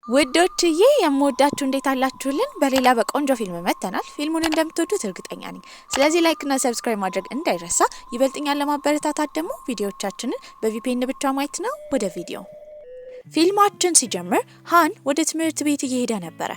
ውዶችዬ የምወዳችሁ እንዴት አላችሁልን? በሌላ በቆንጆ ፊልም መተናል። ፊልሙን እንደምትወዱት እርግጠኛ ነኝ። ስለዚህ ላይክ እና ሰብስክራይብ ማድረግ እንዳይረሳ። ይበልጥኛል ለማበረታታት ደግሞ ቪዲዮዎቻችንን በቪፒኤን ብቻ ማየት ነው። ወደ ቪዲዮ ፊልማችን ሲጀምር ሃን ወደ ትምህርት ቤት እየሄደ ነበር።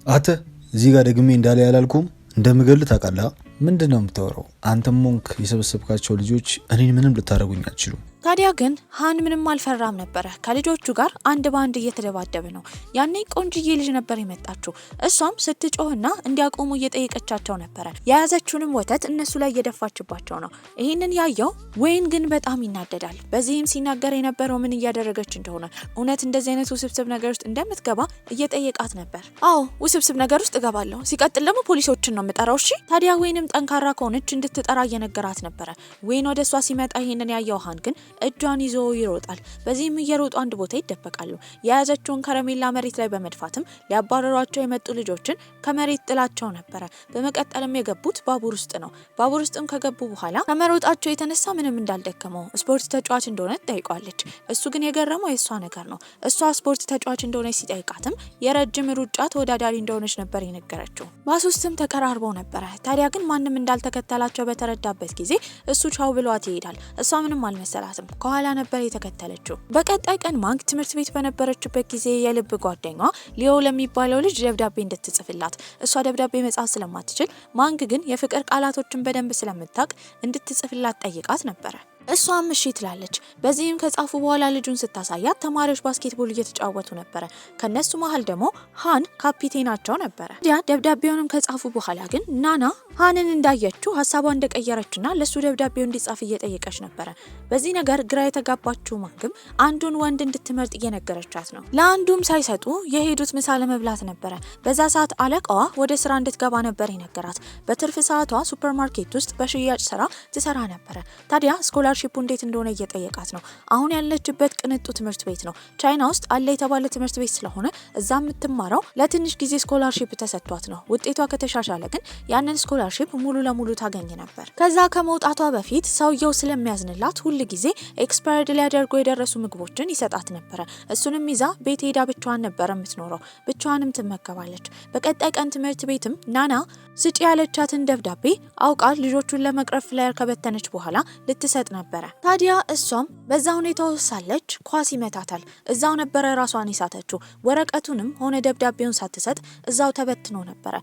አተ እዚህ ጋር ደግሜ እንዳለ ያላልኩም እንደምገል ታውቃለህ? ምንድነው የምታወራው? አንተም ሞንክ የሰበሰብካቸው ልጆች እኔን ምንም ልታረጉኝ አትችሉም። ታዲያ ግን ሃን ምንም አልፈራም ነበር። ከልጆቹ ጋር አንድ ባንድ እየተደባደበ ነው። ያኔ ቆንጅዬ ልጅ ነበር የመጣችው። እሷም ስትጮህና እንዲያቆሙ እየጠየቀቻቸው ነበር። የያዘችውንም ወተት እነሱ ላይ እየደፋችባቸው ነው። ይህንን ያየው ወይን ግን በጣም ይናደዳል። በዚህም ሲናገር የነበረው ምን እያደረገች እንደሆነ እውነት እንደዚህ አይነት ውስብስብ ነገር ውስጥ እንደምትገባ እየጠየቃት ነበር። አዎ ውስብስብ ነገር ውስጥ እገባለሁ፣ ሲቀጥል ደግሞ ፖሊሶችን ነው የምጠራው። እሺ። ታዲያ ወይንም ጠንካራ ከሆነች እንድትጠራ እየነገራት ነበር። ወይን ወደ እሷ ሲመጣ ይህንን ያየው ሃን ግን እጇን ይዞ ይሮጣል። በዚህም እየሮጡ አንድ ቦታ ይደበቃሉ። የያዘችውን ከረሜላ መሬት ላይ በመድፋትም ሊያባረሯቸው የመጡ ልጆችን ከመሬት ጥላቸው ነበር። በመቀጠልም የገቡት ባቡር ውስጥ ነው። ባቡር ውስጥም ከገቡ በኋላ ከመሮጣቸው የተነሳ ምንም እንዳልደከመው ስፖርት ተጫዋች እንደሆነ ትጠይቋለች። እሱ ግን የገረመው የእሷ ነገር ነው። እሷ ስፖርት ተጫዋች እንደሆነች ሲጠይቃትም የረጅም ሩጫ ተወዳዳሪ እንደሆነች ነበር የነገረችው። ባስ ውስጥም ተቀራርበው ነበረ። ታዲያ ግን ማንም እንዳልተከተላቸው በተረዳበት ጊዜ እሱ ቻው ብሏት ይሄዳል። እሷ ምንም አልመሰላትም። ከኋላ ነበር የተከተለችው። በቀጣይ ቀን ማንክ ትምህርት ቤት በነበረችበት ጊዜ የልብ ጓደኛዋ ሊዮ ለሚባለው ልጅ ደብዳቤ እንድትጽፍላት፣ እሷ ደብዳቤ መጻፍ ስለማትችል ማንክ ግን የፍቅር ቃላቶችን በደንብ ስለምታውቅ እንድትጽፍላት ጠይቃት ነበር። እሷም እሺ ትላለች። በዚህም ከጻፉ በኋላ ልጁን ስታሳያት ተማሪዎች ባስኬትቦል እየተጫወቱ ነበር። ከነሱ መሃል ደግሞ ሃን ካፒቴናቸው ነበር። ያ ደብዳቤውንም ከጻፉ በኋላ ግን ናና ሃንን እንዳየችው ሀሳቧን እንደቀየረችና ለሱ ደብዳቤው እንዲጻፍ እየጠየቀች ነበር። በዚህ ነገር ግራ የተጋባችው ማንክም አንዱን ወንድ እንድትመርጥ እየነገረቻት ነው። ለአንዱም ሳይሰጡ የሄዱት ምሳ ለመብላት ነበር። በዛ ሰዓት አለቃዋ ወደ ስራ እንድትገባ ነበር የነገራት። በትርፍ ሰዓቷ ሱፐርማርኬት ውስጥ በሽያጭ ስራ ትሰራ ነበር። ታዲያ ስኮላርሺፑ እንዴት እንደሆነ እየጠየቃት ነው። አሁን ያለችበት ቅንጡ ትምህርት ቤት ነው። ቻይና ውስጥ አለ የተባለ ትምህርት ቤት ስለሆነ እዛ የምትማረው ለትንሽ ጊዜ ስኮላርሺፕ ተሰጥቷት ነው። ውጤቷ ከተሻሻለ ግን ያንን ስኮላርሺፕ ሙሉ ለሙሉ ታገኝ ነበር። ከዛ ከመውጣቷ በፊት ሰውየው ስለሚያዝንላት ሁል ጊዜ ኤክስፓየርድ ሊያደርጉ የደረሱ ምግቦችን ይሰጣት ነበር። እሱንም ይዛ ቤት ሄዳ ብቻዋን ነበር የምትኖረው። ብቻዋንም ትመገባለች። በቀጣይ ቀን ትምህርት ቤትም ናና ስጪ ያለቻትን ደብዳቤ አውቃ ልጆቹን ለመቅረፍ ፍላየር ከበተነች በኋላ ልትሰጥ ነበር። ታዲያ እሷም በዛ ሁኔታ ሳለች ኳስ ይመታታል። እዛው ነበረ ራሷን ይሳተችው። ወረቀቱንም ሆነ ደብዳቤውን ሳትሰጥ እዛው ተበትኖ ነበር።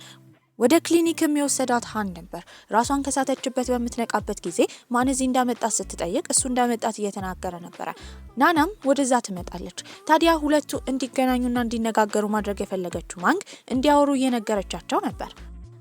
ወደ ክሊኒክ የሚወሰዳት ሃን ነበር። ራሷን ከሳተችበት በምትነቃበት ጊዜ ማን እዚህ እንዳመጣት ስትጠይቅ እሱ እንዳመጣት እየተናገረ ነበር። ናናም ወደዛ ትመጣለች። ታዲያ ሁለቱ እንዲገናኙና እንዲነጋገሩ ማድረግ የፈለገችው ማንክ እንዲያወሩ እየነገረቻቸው ነበር።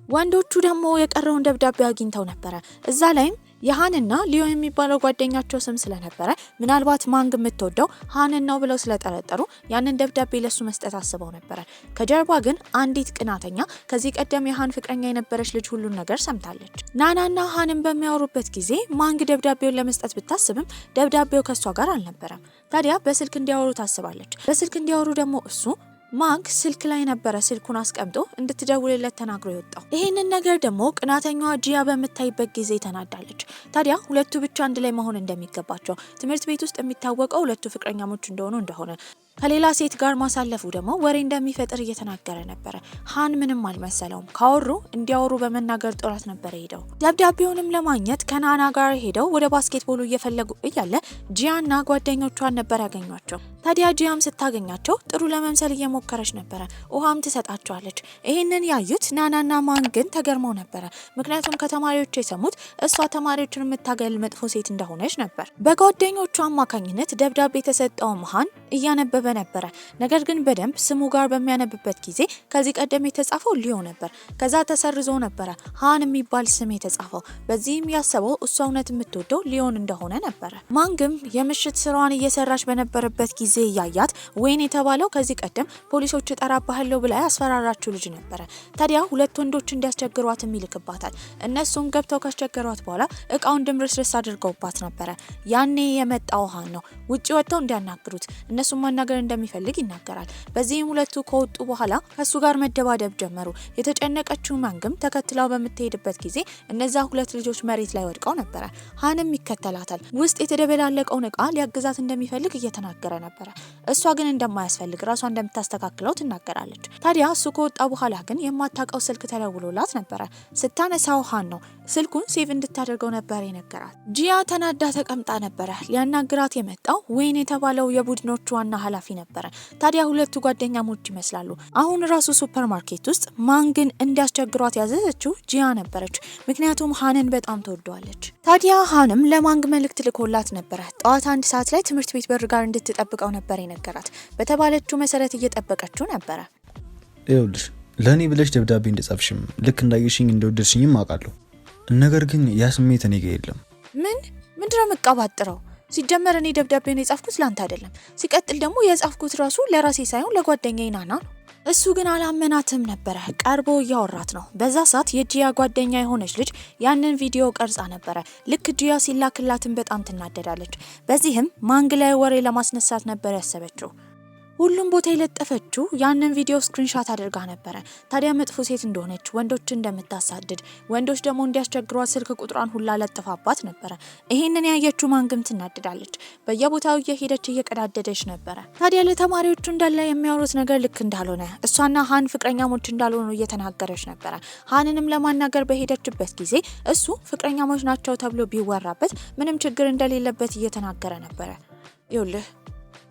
ወንዶቹ ደግሞ የቀረውን ደብዳቤ አግኝተው ነበር። እዛ ላይም የሃንና ሊዮ የሚባለው ጓደኛቸው ስም ስለነበረ ምናልባት ማንግ የምትወደው ሃንን ነው ብለው ስለጠረጠሩ ያንን ደብዳቤ ለሱ መስጠት አስበው ነበር። ከጀርባ ግን አንዲት ቅናተኛ ከዚህ ቀደም የሃን ፍቅረኛ የነበረች ልጅ ሁሉን ነገር ሰምታለች። ናናና ሃንን በሚያወሩበት ጊዜ ማንግ ደብዳቤውን ለመስጠት ብታስብም ደብዳቤው ከሷ ጋር አልነበረም። ታዲያ በስልክ እንዲያወሩ ታስባለች። በስልክ እንዲያወሩ ደግሞ እሱ ማንክ ስልክ ላይ ነበረ ስልኩን አስቀምጦ እንድትደውልለት ተናግሮ ይወጣው። ይሄንን ነገር ደግሞ ቅናተኛዋ ጂያ በምታይበት ጊዜ ተናዳለች። ታዲያ ሁለቱ ብቻ አንድ ላይ መሆን እንደሚገባቸው፣ ትምህርት ቤት ውስጥ የሚታወቀው ሁለቱ ፍቅረኛሞች እንደሆነ ከሌላ ሴት ጋር ማሳለፉ ደግሞ ወሬ እንደሚፈጥር እየተናገረ ነበር። ሃን ምንም አልመሰለውም። ካወሩ እንዲያወሩ በመናገር ጥራት ነበር ሄደው። ደብዳቤውንም ለማግኘት ከናና ጋር ሄደው ወደ ባስኬትቦሉ እየፈለጉ እያለ ጂያና ጓደኞቿን ነበር ያገኟቸው። ታዲያ ጂያም ስታገኛቸው ጥሩ ለመምሰል እየሞከረች ነበር። ውሃም ትሰጣቸዋለች። ይህንን ያዩት ናናና ማንግን ተገርመው ነበር። ምክንያቱም ከተማሪዎች የሰሙት እሷ ተማሪዎችን የምታገል መጥፎ ሴት እንደሆነች ነበር። በጓደኞቿ አማካኝነት ደብዳቤ የተሰጠውም ሃን እያነበበ ነበረ። ነገር ግን በደንብ ስሙ ጋር በሚያነብበት ጊዜ ከዚህ ቀደም የተጻፈው ሊዮ ነበር። ከዛ ተሰርዞ ነበረ ሃን የሚባል ስም የተጻፈው። በዚህም ያሰበው እሷ እውነት የምትወደው ሊዮን እንደሆነ ነበረ። ማንግም የምሽት ስራዋን እየሰራች በነበረበት ጊዜ ያያት ወይን የተባለው ከዚህ ቀደም ፖሊሶች ጠራባህለው ብላ ያስፈራራችው ልጅ ነበረ። ታዲያ ሁለት ወንዶች እንዲያስቸግሯት ይልክባታል። እነሱም ገብተው ካስቸገሯት በኋላ እቃውን ድምርስርስ አድርገውባት ነበረ። ያኔ የመጣው ሃን ነው። ውጪ ወጥተው እንዲያናግሩት እነሱም ማናገር እንደሚፈልግ ይናገራል። በዚህም ሁለቱ ከወጡ በኋላ ከሱ ጋር መደባደብ ጀመሩ። የተጨነቀችው ማንግም ተከትላው በምትሄድበት ጊዜ እነዛ ሁለት ልጆች መሬት ላይ ወድቀው ነበር። ሃንም ይከተላታል። ውስጥ የተደበላለቀው እቃ ሊያግዛት እንደሚፈልግ እየተናገረ ነበር። ነበር። እሷ ግን እንደማያስፈልግ ራሷ እንደምታስተካክለው ትናገራለች። ታዲያ እሱ ከወጣ በኋላ ግን የማታውቀው ስልክ ተደውሎላት ነበር። ስታነሳው ሃን ነው። ስልኩን ሴቭ እንድታደርገው ነበር የነገራት። ጂያ ተናዳ ተቀምጣ ነበር። ሊያናግራት የመጣው ዌይን የተባለው የቡድኖቹ ዋና ኃላፊ ነበር። ታዲያ ሁለቱ ጓደኛሞች ይመስላሉ። አሁን ራሱ ሱፐርማርኬት ውስጥ ማንግን እንዲያስቸግሯት ያዘዘችው ጂያ ነበረች። ምክንያቱም ሃንን በጣም ትወደዋለች። ታዲያ ሃንም ለማንግ መልእክት ልኮላት ነበር። ጠዋት 1 ሰዓት ላይ ትምህርት ቤት በር ጋር እንድትጠብቀው ነበር የነገራት። በተባለችው መሰረት እየጠበቀችው ነበር። ይኸውልሽ ለእኔ ብለሽ ደብዳቤ እንደጻፍሽም ልክ እንዳየሽኝ እንደወደድሽኝም አውቃለሁ። ነገር ግን ያ ስሜት እኔ ጋር የለም። ምንድነው መቀባጥረው? ሲጀመር እኔ ደብዳቤውን የጻፍኩት ላንተ አይደለም። ሲቀጥል ደግሞ የጻፍኩት ራሱ ለራሴ ሳይሆን ለጓደኛዬ ናና ነው። እሱ ግን አላመናትም ነበር። ቀርቦ እያወራት ነው። በዛ ሰዓት የጂያ ጓደኛ የሆነች ልጅ ያንን ቪዲዮ ቀርጻ ነበር። ልክ ጂያ ሲላክላትን በጣም ትናደዳለች። በዚህም ማንግ ላይ ወሬ ለማስነሳት ነበር ያሰበችው። ሁሉም ቦታ የለጠፈችው ያንን ቪዲዮ ስክሪንሻት አድርጋ ነበር። ታዲያ መጥፎ ሴት እንደሆነች፣ ወንዶችን እንደምታሳድድ፣ ወንዶች ደግሞ እንዲያስቸግሯት ስልክ ቁጥሯን ሁላ ለጥፋባት ነበር። ይሄንን ያየችው ማንግም ትናደዳለች። በየቦታው እየሄደች እየቀዳደደች ነበር። ታዲያ ለተማሪዎቹ እንዳለ የሚያወሩት ነገር ልክ እንዳልሆነ፣ እሷና ሃን ፍቅረኛሞች እንዳልሆኑ እየተናገረች ነበር። ሃንንም ለማናገር በሄደችበት ጊዜ እሱ ፍቅረኛሞች ናቸው ተብሎ ቢወራበት ምንም ችግር እንደሌለበት እየተናገረ ነበር። ይኸውልህ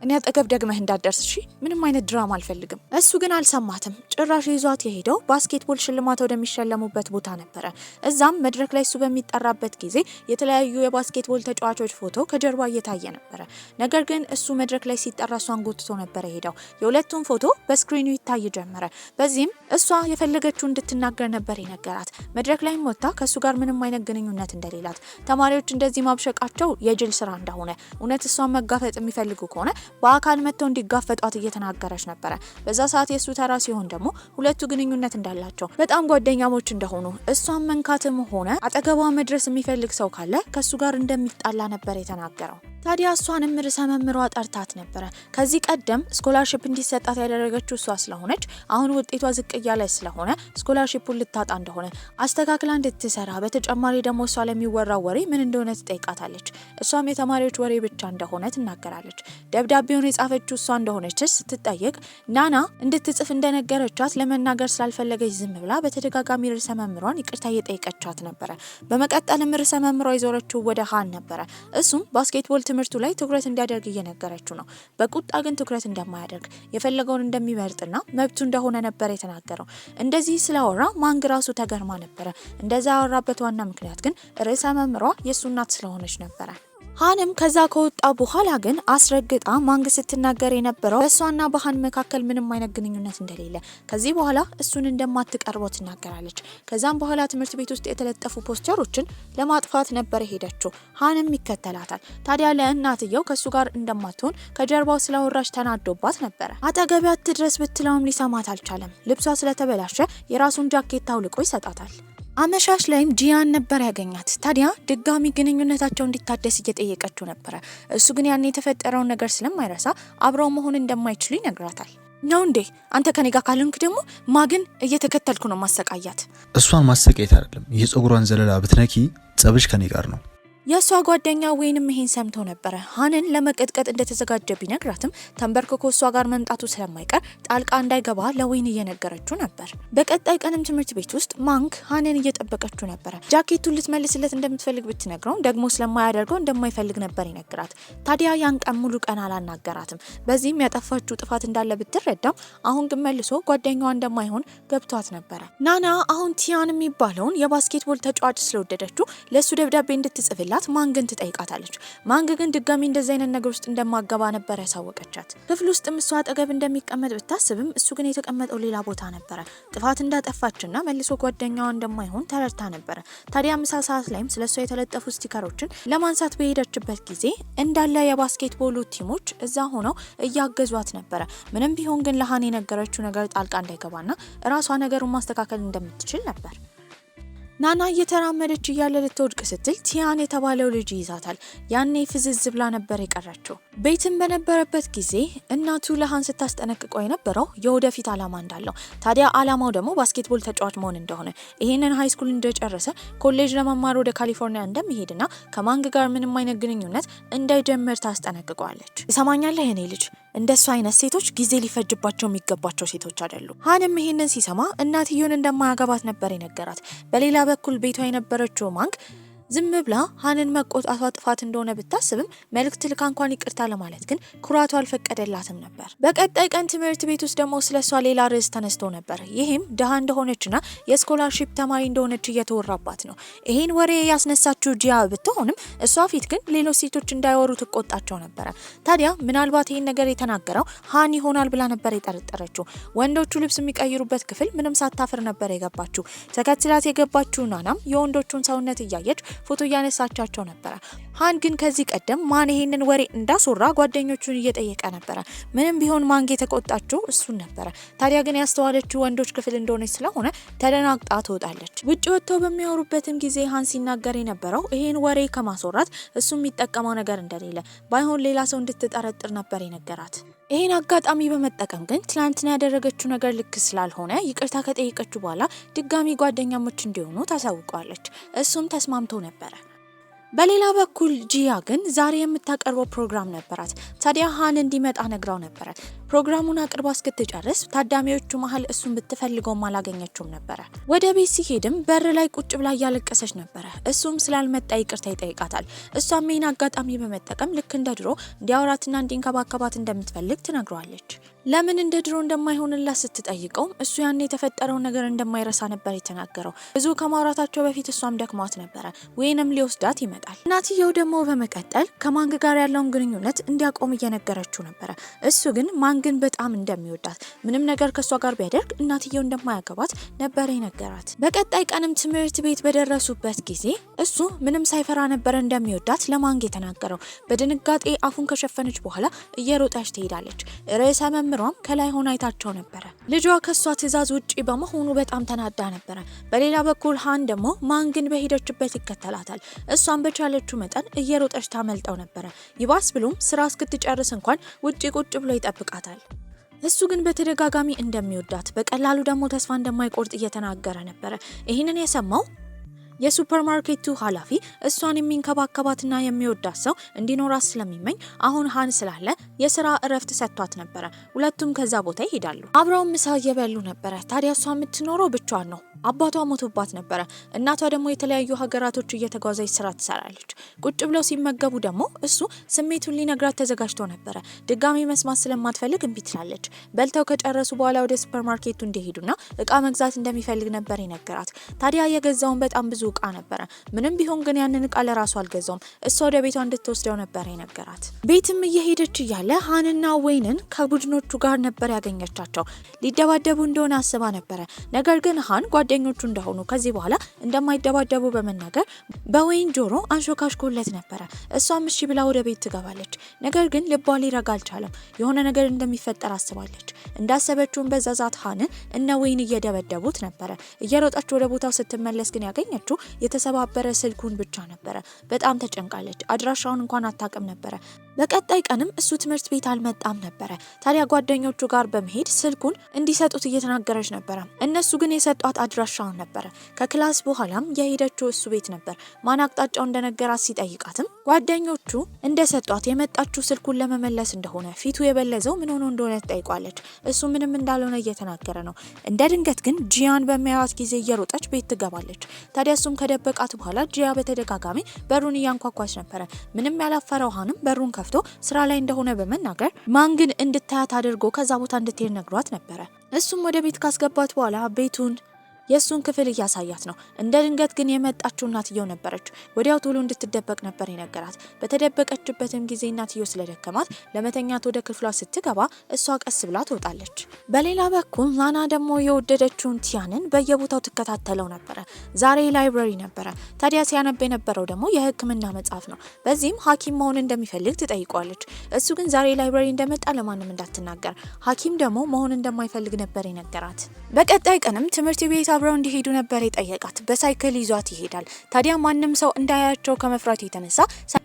እኔ አጠገብ ደግመህ እንዳትደርስ እሺ፣ ምንም አይነት ድራማ አልፈልግም። እሱ ግን አልሰማትም። ጭራሽ ይዟት የሄደው ባስኬትቦል ሽልማት ወደሚሸለሙበት ቦታ ነበር። እዛም መድረክ ላይ እሱ በሚጠራበት ጊዜ የተለያዩ የባስኬትቦል ተጫዋቾች ፎቶ ከጀርባ እየታየ ነበር። ነገር ግን እሱ መድረክ ላይ ሲጠራ እሷን ጎትቶ ነበር የሄደው። የሁለቱም ፎቶ በስክሪኑ ይታይ ጀመረ። በዚህም እሷ የፈለገችው እንድትናገር ነበር የነገራት። መድረክ ላይ ወጥታ ከሱ ጋር ምንም አይነት ግንኙነት እንደሌላት፣ ተማሪዎች እንደዚህ ማብሸቃቸው የጅል ስራ እንደሆነ፣ እውነት እሷን መጋፈጥ የሚፈልጉ ከሆነ በአካል መጥተው እንዲጋፈጧት እየተናገረች ነበር። በዛ ሰዓት የሱ ተራ ሲሆን ደግሞ ሁለቱ ግንኙነት እንዳላቸው፣ በጣም ጓደኛሞች እንደሆኑ፣ እሷን መንካትም ሆነ አጠገቧ መድረስ የሚፈልግ ሰው ካለ ከሱ ጋር እንደሚጣላ ነበር የተናገረው። ታዲያ እሷንም ርዕሰ መምህሯ ጠርታት ነበር። ከዚህ ቀደም ስኮላርሺፕ እንዲሰጣት ያደረገችው እሷ ስለሆነች አሁን ውጤቷ ዝቅ እያለ ስለሆነ ስኮላርሺፑን ልታጣ እንደሆነ አስተካክላ እንድትሰራ፣ በተጨማሪ ደግሞ እሷ ለሚወራው ወሬ ምን እንደሆነ ትጠይቃታለች። እሷም የተማሪዎች ወሬ ብቻ እንደሆነ ትናገራለች። ደብዳቤውን የጻፈችው እሷ እንደሆነች ስትጠየቅ ናና እንድትጽፍ እንደነገረቻት ለመናገር ስላልፈለገች ዝም ብላ በተደጋጋሚ ርዕሰ መምህሯን ይቅርታ እየጠየቀቻት ነበር። በመቀጠልም ርዕሰ መምህሯ ይዞረችው ወደ ሃን ነበር። እሱም ባስኬትቦል ትምህርቱ ላይ ትኩረት እንዲያደርግ እየነገረችው ነው። በቁጣ ግን ትኩረት እንደማያደርግ የፈለገውን እንደሚመርጥና መብቱ እንደሆነ ነበር የተናገረው። እንደዚህ ስላወራ ማንግ ራሱ ተገርማ ነበር። እንደዛ ያወራበት ዋና ምክንያት ግን ርዕሰ መምህሯ የሱ እናት ስለሆነች ነበር። ሃንም ከዛ ከወጣ በኋላ ግን አስረግጣ ማንግ ስትናገር የነበረው በእሷና በሃን መካከል ምንም አይነት ግንኙነት እንደሌለ፣ ከዚህ በኋላ እሱን እንደማትቀርበው ትናገራለች። ከዛም በኋላ ትምህርት ቤት ውስጥ የተለጠፉ ፖስተሮችን ለማጥፋት ነበር ሄደችው። ሃንም ይከተላታል። ታዲያ ለእናትየው ከሱ ጋር እንደማትሆን ከጀርባው ስለወራሽ ተናዶባት ነበር። አጠገቢያ ትድረስ ብትለውም ሊሰማት አልቻለም። ልብሷ ስለተበላሸ የራሱን ጃኬት አውልቆ ይሰጣታል። አመሻሽ ላይም ጂያን ነበር ያገኛት። ታዲያ ድጋሚ ግንኙነታቸው እንዲታደስ እየጠየቀችው ነበር። እሱ ግን ያን የተፈጠረውን ነገር ስለማይረሳ አብረው መሆን እንደማይችሉ ይነግራታል። ነው እንዴ አንተ ከኔ ጋር ካልሆንክ ደግሞ ማግን እየተከተልኩ ነው ማሰቃያት። እሷን ማሰቃየት አይደለም፣ የፀጉሯን ዘለላ ብትነኪ ጸብሽ ከኔ ጋር ነው። የሷ ጓደኛ ወይንም ይሄን ሰምቶ ነበር። ሃንን ለመቀጥቀጥ እንደተዘጋጀ ቢነግራትም ተንበርክኮ እሷ ጋር መምጣቱ ስለማይቀር ጣልቃ እንዳይገባ ለወይን እየነገረችው ነበር። በቀጣይ ቀንም ትምህርት ቤት ውስጥ ማንግ ሃንን እየጠበቀችው ነበር። ጃኬቱን ልትመልስለት እንደምትፈልግ ብትነግረው ደግሞ ስለማያደርገው እንደማይፈልግ ነበር ይነግራት። ታዲያ ያን ቀን ሙሉ ቀን አላናገራትም። በዚህም ያጠፋችው ጥፋት እንዳለ ብትረዳም አሁን ግን መልሶ ጓደኛዋ እንደማይሆን ገብቷት ነበር። ናና አሁን ቲያን የሚባለውን የባስኬትቦል ተጫዋች ስለወደደችው ለሱ ደብዳቤ እንድትጽፍላት ማንግን ትጠይቃታለች። ማንግ ግን ድጋሚ እንደዚህ አይነት ነገር ውስጥ እንደማገባ ነበር ያሳወቀቻት። ክፍል ውስጥም እሷ አጠገብ እንደሚቀመጥ ብታስብም እሱ ግን የተቀመጠው ሌላ ቦታ ነበር። ጥፋት እንዳጠፋችና መልሶ ጓደኛዋ እንደማይሆን ተረድታ ነበር። ታዲያ ምሳ ሰዓት ላይም ስለሷ የተለጠፉ ስቲከሮችን ለማንሳት በሄደችበት ጊዜ እንዳለ የባስኬትቦሉ ቲሞች እዛ ሆነው እያገዟት ነበር። ምንም ቢሆን ግን ለሃን የነገረችው ነገር ጣልቃ እንዳይገባና ራሷ ነገሩን ማስተካከል እንደምትችል ነበር። ናና እየተራመደች እያለ ልትወድቅ ስትል ቲያን የተባለው ልጅ ይዛታል። ያኔ ፍዝዝ ብላ ነበር የቀረችው። ቤትም በነበረበት ጊዜ እናቱ ለሃን ስታስጠነቅቀው የነበረው የወደፊት አላማ እንዳለው፣ ታዲያ አላማው ደግሞ ባስኬትቦል ተጫዋች መሆን እንደሆነ፣ ይሄንን ሃይ ስኩል እንደጨረሰ ኮሌጅ ለመማር ወደ ካሊፎርኒያ እንደሚሄድና ከማንግ ጋር ምንም አይነት ግንኙነት እንዳይጀምር ታስጠነቅቀዋለች። ይሰማኛለህ የኔ ልጅ፣ እንደሱ አይነት ሴቶች ጊዜ ሊፈጅባቸው የሚገባቸው ሴቶች አይደሉም። ሃንም ይሄንን ሲሰማ እናትየውን እንደማያገባት ነበር የነገራት። በሌላ በኩል ቤቷ የነበረችው ማንግ ዝም ብላ ሃንን መቆጣቷ ጥፋት እንደሆነ ብታስብም መልእክት ልካ እንኳን ይቅርታ ለማለት ግን ኩራቷ አልፈቀደላትም ነበር። በቀጣይ ቀን ትምህርት ቤት ውስጥ ደግሞ ስለሷ ሌላ ርዕስ ተነስቶ ነበር። ይህም ድሃ እንደሆነችና የስኮላርሺፕ ተማሪ እንደሆነች እየተወራባት ነው። ይሄን ወሬ ያስነሳችው ጂያ ብትሆንም እሷ ፊት ግን ሌሎች ሴቶች እንዳይወሩ ትቆጣቸው ነበረ። ታዲያ ምናልባት ይሄን ነገር የተናገረው ሃን ይሆናል ብላ ነበር የጠረጠረችው። ወንዶቹ ልብስ የሚቀይሩበት ክፍል ምንም ሳታፍር ነበር የገባችው። ተከትላት የገባችው ናናም የወንዶቹን ሰውነት እያየች ፎቶ እያነሳቻቸው ነበረ። ሃን ግን ከዚህ ቀደም ማን ይሄንን ወሬ እንዳስወራ ጓደኞቹን እየጠየቀ ነበረ። ምንም ቢሆን ማንግ የተቆጣችው እሱን ነበረ። ታዲያ ግን ያስተዋለችው ወንዶች ክፍል እንደሆነች ስለሆነ ተደናግጣ ትወጣለች። ውጭ ወጥተው በሚያወሩበትም ጊዜ ሃን ሲናገር የነበረው ይሄን ወሬ ከማስወራት እሱ የሚጠቀመው ነገር እንደሌለ፣ ባይሆን ሌላ ሰው እንድትጠረጥር ነበር የነገራት። ይሄን አጋጣሚ በመጠቀም ግን ትላንትና ያደረገችው ነገር ልክ ስላልሆነ ይቅርታ ከጠየቀችው በኋላ ድጋሚ ጓደኛሞች እንዲሆኑ ታሳውቀዋለች። እሱም ተስማምቶ ነበረ። በሌላ በኩል ጂያ ግን ዛሬ የምታቀርበው ፕሮግራም ነበራት። ታዲያ ሃን እንዲመጣ ነግራው ነበረ። ፕሮግራሙን አቅርባ እስክትጨርስ ታዳሚዎቹ መሀል እሱን ብትፈልገውም አላገኘችውም ነበረ። ወደ ቤት ሲሄድም በር ላይ ቁጭ ብላ እያለቀሰች ነበረ። እሱም ስላልመጣ ይቅርታ ይጠይቃታል። እሷም ይህን አጋጣሚ በመጠቀም ልክ እንደ ድሮ እንዲያወራትና እንዲንከባከባት እንደምትፈልግ ትነግረዋለች። ለምን እንደ ድሮ እንደማይሆንላት ስትጠይቀው እሱ ያን የተፈጠረውን ነገር እንደማይረሳ ነበር የተናገረው። ብዙ ከማውራታቸው በፊት እሷም ደክሟት ነበረ፣ ወይንም ሊወስዳት ይመጣል። እናትየው ደግሞ በመቀጠል ከማንግ ጋር ያለውን ግንኙነት እንዲያቆም እየነገረችው ነበረ። እሱ ግን ማንግን በጣም እንደሚወዳት፣ ምንም ነገር ከሷ ጋር ቢያደርግ እናትየው እንደማያገባት ነበር የነገራት። በቀጣይ ቀንም ትምህርት ቤት በደረሱበት ጊዜ እሱ ምንም ሳይፈራ ነበር እንደሚወዳት ለማንግ የተናገረው። በድንጋጤ አፉን ከሸፈነች በኋላ እየሮጠች ትሄዳለች። ርዕሰ መምህሯም ከላይ ሆና አይታቸው ነበረ። ልጇ ከሷ ትዕዛዝ ውጪ በመሆኑ በጣም ተናዳ ነበረ። በሌላ በኩል ሃን ደግሞ ማንግን በሄደችበት ይከተላታል። እሷን በቻለችው መጠን እየሮጠች ታመልጠው ነበረ። ይባስ ብሎም ስራ እስክትጨርስ እንኳን ውጪ ቁጭ ብሎ ይጠብቃታል። እሱ ግን በተደጋጋሚ እንደሚወዳት፣ በቀላሉ ደግሞ ተስፋ እንደማይቆርጥ እየተናገረ ነበረ። ይህንን የሰማው የሱፐርማርኬቱ ኃላፊ እሷን የሚንከባከባትና የሚወዳት ሰው እንዲኖራት ስለሚመኝ አሁን ሃን ስላለ የስራ እረፍት ሰጥቷት ነበረ። ሁለቱም ከዛ ቦታ ይሄዳሉ። አብረው ምሳ እየበሉ ነበረ። ታዲያ እሷ የምትኖረው ብቻዋን ነው። አባቷ ሞቶባት ነበረ። እናቷ ደግሞ የተለያዩ ሀገራቶች እየተጓዘች ስራ ትሰራለች። ቁጭ ብለው ሲመገቡ ደግሞ እሱ ስሜቱን ሊነግራት ተዘጋጅቶ ነበረ። ድጋሚ መስማት ስለማትፈልግ እምቢ ትላለች። በልተው ከጨረሱ በኋላ ወደ ሱፐርማርኬቱ እንዲሄዱና እቃ መግዛት እንደሚፈልግ ነበር የነገራት። ታዲያ የገዛውን በጣም ብዙ እቃ ነበረ። ምንም ቢሆን ግን ያንን እቃ ለራሱ አልገዛውም። እሷ ወደ ቤቷ እንድትወስደው ነበር የነገራት። ቤትም እየሄደች እያለ ሃንና ወይንን ከቡድኖቹ ጋር ነበር ያገኘቻቸው። ሊደባደቡ እንደሆነ አስባ ነበረ። ነገር ግን ሃን ጓደኞቹ እንደሆኑ ከዚህ በኋላ እንደማይደባደቡ በመናገር በወይን ጆሮ አንሾካሽኮለት ነበረ። እሷም እሺ ብላ ወደ ቤት ትገባለች። ነገር ግን ልቧ ሊረጋ አልቻለም። የሆነ ነገር እንደሚፈጠር አስባለች። እንዳሰበችውን በዛዛት ሃንን እነ ወይን እየደበደቡት ነበረ። እየሮጠች ወደ ቦታው ስትመለስ ግን ያገኘችው የተሰባበረ ስልኩን ብቻ ነበረ። በጣም ተጨንቃለች። አድራሻውን እንኳን አታውቅም ነበረ። በቀጣይ ቀንም እሱ ትምህርት ቤት አልመጣም ነበረ። ታዲያ ጓደኞቹ ጋር በመሄድ ስልኩን እንዲሰጡት እየተናገረች ነበረ። እነሱ ግን የሰጧት አድራሻውን ነበረ። ከክላስ በኋላም የሄደችው እሱ ቤት ነበር። ማን አቅጣጫው እንደነገራት ሲጠይቃትም ጓደኞቹ እንደሰጧት የመጣችው ስልኩን ለመመለስ እንደሆነ፣ ፊቱ የበለዘው ምን ሆኖ እንደሆነ ትጠይቋለች። እሱ ምንም እንዳልሆነ እየተናገረ ነው። እንደ ድንገት ግን ጂያን በሚያዩት ጊዜ እየሮጠች ቤት ትገባለች። ታዲያ እሱም ከደበቃት በኋላ ጂያ በተደጋጋሚ በሩን እያንኳኳች ነበረ። ምንም ያላፈረው ሃንም በሩን ከፍቶ ስራ ላይ እንደሆነ በመናገር ማንግን እንድታያት አድርጎ ከዛ ቦታ እንድትሄድ ነግሯት ነበረ። እሱም ወደ ቤት ካስገባት በኋላ ቤቱን የሱን ክፍል እያሳያት ነው። እንደ ድንገት ግን የመጣችው እናትየው ነበረች። ወዲያው ቶሎ እንድትደበቅ ነበር የነገራት። በተደበቀችበትም ጊዜ እናትየው ስለደከማት ለመተኛት ወደ ክፍሏ ስትገባ እሷ ቀስ ብላ ትወጣለች። በሌላ በኩል ናና ደግሞ የወደደችውን ቲያንን በየቦታው ትከታተለው ነበረ። ዛሬ ላይብረሪ ነበረ። ታዲያ ሲያነብ የነበረው ደግሞ የሕክምና መጽሐፍ ነው። በዚህም ሐኪም መሆን እንደሚፈልግ ትጠይቋለች። እሱ ግን ዛሬ ላይብረሪ እንደመጣ ለማንም እንዳትናገር፣ ሐኪም ደግሞ መሆን እንደማይፈልግ ነበር የነገራት። በቀጣይ ቀንም ትምህርት ቤት አብረው እንዲሄዱ ነበር የጠየቃት። በሳይክል ይዟት ይሄዳል። ታዲያ ማንም ሰው እንዳያቸው ከመፍራት የተነሳ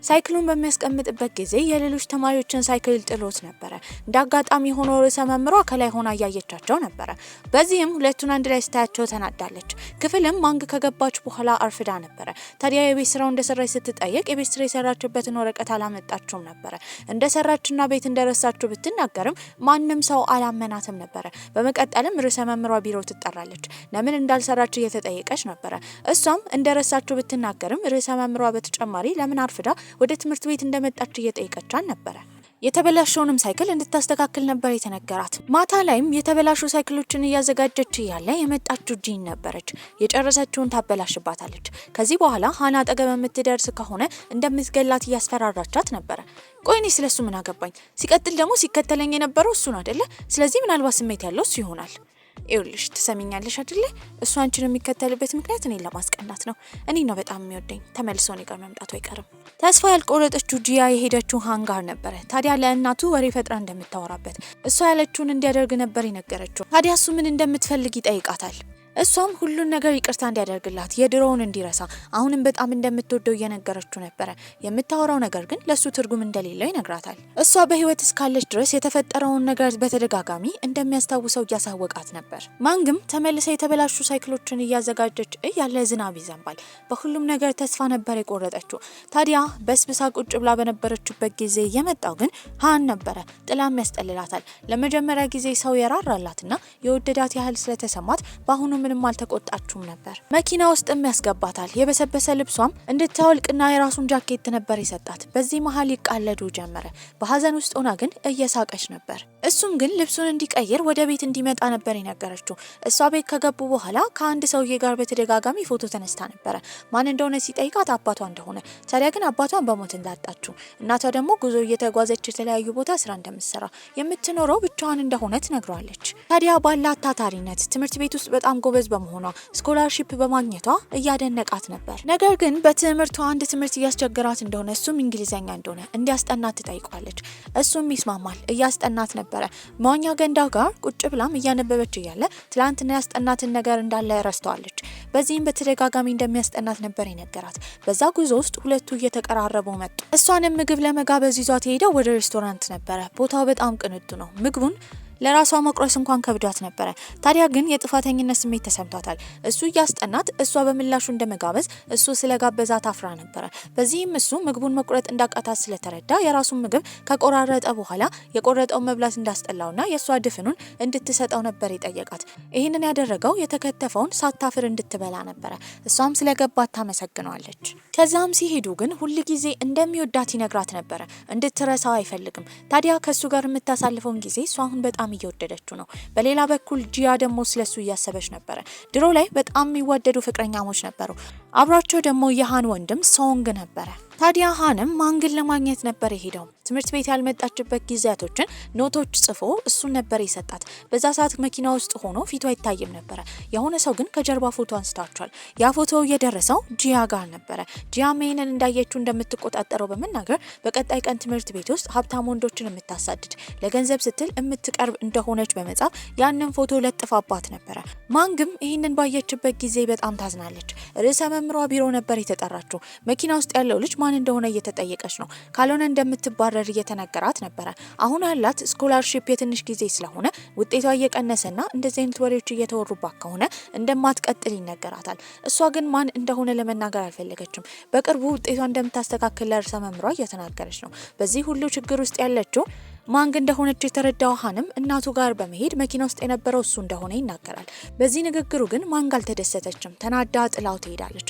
ሳይክሉን በሚያስቀምጥበት ጊዜ የሌሎች ተማሪዎችን ሳይክል ጥሎት ነበረ። እንዳጋጣሚ ሆኖ ርዕሰ መምህሯ ከላይ ሆና እያየቻቸው ነበረ። በዚህም ሁለቱን አንድ ላይ ስታያቸው ተናዳለች። ክፍልም ማንግ ከገባች በኋላ አርፍዳ ነበረ። ታዲያ የቤት ስራው እንደሰራች ስትጠየቅ የቤት ስራ የሰራችበትን ወረቀት አላመጣችውም ነበረ። እንደሰራችና ቤት እንደረሳችው ብትናገርም ማንም ሰው አላመናትም ነበረ። በመቀጠልም ርዕሰ መምህሯ ቢሮ ትጠራለች። ለምን እንዳልሰራች እየተጠየቀች ነበረ። እሷም እንደረሳችው ብትናገርም ርዕሰ መምህሯ በተጨማሪ ለምን አርፍዳ ወደ ትምህርት ቤት እንደመጣች እየጠየቀቻት ነበረ። የተበላሸውንም ሳይክል እንድታስተካክል ነበር የተነገራት። ማታ ላይም የተበላሹ ሳይክሎችን እያዘጋጀች እያለ የመጣችው ጂን ነበረች። የጨረሰችውን ታበላሽባታለች። ከዚህ በኋላ ሃና አጠገብ የምትደርስ ከሆነ እንደምትገላት እያስፈራራቻት ነበረ። ቆይ እኔ ስለሱ ምን አገባኝ? ሲቀጥል ደግሞ ሲከተለኝ የነበረው እሱን አይደለ? ስለዚህ ምናልባት ስሜት ያለው እሱ ይሆናል። ይኸውልሽ ትሰሚኛለሽ አይደለ? እሱ አንቺን የሚከተልበት ምክንያት እኔን ለማስቀናት ነው። እኔ ነው በጣም የሚወደኝ። ተመልሶ እኔ ጋር መምጣቱ አይቀርም። ተስፋ ያልቆረጠችው ጂያ የሄደችው ሃን ጋር ነበረ። ታዲያ ለእናቱ ወሬ ፈጥራ እንደምታወራበት እሷ ያለችውን እንዲያደርግ ነበር የነገረችው። ታዲያ እሱ ምን እንደምትፈልግ ይጠይቃታል። እሷም ሁሉን ነገር ይቅርታ እንዲያደርግላት የድሮውን እንዲረሳ አሁንም በጣም እንደምትወደው እየነገረችው ነበረ። የምታወራው ነገር ግን ለሱ ትርጉም እንደሌለው ይነግራታል። እሷ በህይወት እስካለች ድረስ የተፈጠረውን ነገር በተደጋጋሚ እንደሚያስታውሰው እያሳወቃት ነበር። ማንግም ተመልሳ የተበላሹ ሳይክሎችን እያዘጋጀች እያለ ዝናብ ይዘንባል። በሁሉም ነገር ተስፋ ነበር የቆረጠችው። ታዲያ በስብሳ ቁጭ ብላ በነበረችበት ጊዜ የመጣው ግን ሃን ነበረ። ጥላም ያስጠልላታል። ለመጀመሪያ ጊዜ ሰው የራራላትና የወደዳት ያህል ስለተሰማት በአሁኑ ምንም አልተቆጣችሁም ነበር። መኪና ውስጥም ያስገባታል። የበሰበሰ ልብሷም እንድታወልቅና የራሱን ጃኬት ነበር የሰጣት። በዚህ መሀል ይቃለዱ ጀመረ። በሀዘን ውስጥ ሆና ግን እየሳቀች ነበር። እሱም ግን ልብሱን እንዲቀይር ወደ ቤት እንዲመጣ ነበር የነገረችው። እሷ ቤት ከገቡ በኋላ ከአንድ ሰውዬ ጋር በተደጋጋሚ ፎቶ ተነስታ ነበረ። ማን እንደሆነ ሲጠይቃት አባቷ እንደሆነ። ታዲያ ግን አባቷን በሞት እንዳጣችው፣ እናቷ ደግሞ ጉዞ እየተጓዘች የተለያዩ ቦታ ስራ እንደምትሰራ፣ የምትኖረው ብቻዋን እንደሆነ ትነግሯለች። ታዲያ ባላት ታታሪነት ትምህርት ቤት ውስጥ በጣም ጎበዝ በመሆኗ ስኮላርሺፕ በማግኘቷ እያደነቃት ነበር። ነገር ግን በትምህርቷ አንድ ትምህርት እያስቸገራት እንደሆነ እሱም እንግሊዘኛ እንደሆነ እንዲያስጠናት ትጠይቋለች። እሱም ይስማማል። እያስጠናት ነበረ። መዋኛ ገንዳ ጋር ቁጭ ብላም እያነበበች እያለ ትላንትና ያስጠናትን ነገር እንዳለ ረስተዋለች። በዚህም በተደጋጋሚ እንደሚያስጠናት ነበር የነገራት። በዛ ጉዞ ውስጥ ሁለቱ እየተቀራረቡ መጡ። እሷንም ምግብ ለመጋበዝ ይዟት ሄደው ወደ ሬስቶራንት ነበረ። ቦታው በጣም ቅንጡ ነው። ምግቡን ለራሷ መቁረስ እንኳን ከብዷት ነበረ። ታዲያ ግን የጥፋተኝነት ስሜት ተሰምቷታል። እሱ እያስጠናት እሷ በምላሹ እንደመጋበዝ እሱ ስለጋበዛት አፍራ ነበረ። በዚህም እሱ ምግቡን መቁረጥ እንዳቃታት ስለተረዳ የራሱን ምግብ ከቆራረጠ በኋላ የቆረጠውን መብላት እንዳስጠላውና የእሷ ድፍኑን እንድትሰጠው ነበር የጠየቃት። ይህንን ያደረገው የተከተፈውን ሳታፍር እንድትበላ ነበረ። እሷም ስለገባት ታመሰግነዋለች። ከዛም ሲሄዱ ግን ሁል ጊዜ እንደሚወዳት ይነግራት ነበረ። እንድትረሳው አይፈልግም። ታዲያ ከሱ ጋር የምታሳልፈውን ጊዜ እሷ አሁን በጣም እየወደደችው ነው። በሌላ በኩል ጂያ ደግሞ ስለሱ እያሰበች ነበረ። ድሮ ላይ በጣም የሚዋደዱ ፍቅረኛሞች ነበሩ። አብሯቸው ደግሞ የሃን ወንድም ሶንግ ነበረ። ታዲያ ሃንም ማንግን ለማግኘት ነበር የሄደው። ትምህርት ቤት ያልመጣችበት ጊዜያቶችን ኖቶች ጽፎ እሱን ነበር የሰጣት። በዛ ሰዓት መኪና ውስጥ ሆኖ ፊቱ አይታይም ነበረ። የሆነ ሰው ግን ከጀርባ ፎቶ አንስታቸዋል። ያ ፎቶ እየደረሰው ጂያ ጋር ነበረ። ጂያ ይህንን እንዳየችው እንደምትቆጣጠረው በመናገር በቀጣይ ቀን ትምህርት ቤት ውስጥ ሀብታም ወንዶችን የምታሳድድ ለገንዘብ ስትል የምትቀርብ እንደሆነች በመጻፍ ያንን ፎቶ ለጥፋባት ነበረ። ማንግም ይህንን ባየችበት ጊዜ በጣም ታዝናለች። ርዕሰ መምህሯ ቢሮ ነበር የተጠራችው። መኪና ውስጥ ያለው ልጅ ማን እንደሆነ እየተጠየቀች ነው። ካልሆነ እንደምትባረር እየተነገራት ነበረ። አሁን ያላት ስኮላርሺፕ የትንሽ ጊዜ ስለሆነ ውጤቷ እየቀነሰና እንደዚህ አይነት ወሬዎች እየተወሩባት ከሆነ እንደማትቀጥል ይነገራታል። እሷ ግን ማን እንደሆነ ለመናገር አልፈለገችም። በቅርቡ ውጤቷ እንደምታስተካክል ለርዕሰ መምህሯ እየተናገረች ነው። በዚህ ሁሉ ችግር ውስጥ ያለችው ማንግ እንደሆነች የተረዳው ሃንም እናቱ ጋር በመሄድ መኪና ውስጥ የነበረው እሱ እንደሆነ ይናገራል። በዚህ ንግግሩ ግን ማንግ አልተደሰተችም። ተናዳ ጥላው ትሄዳለች።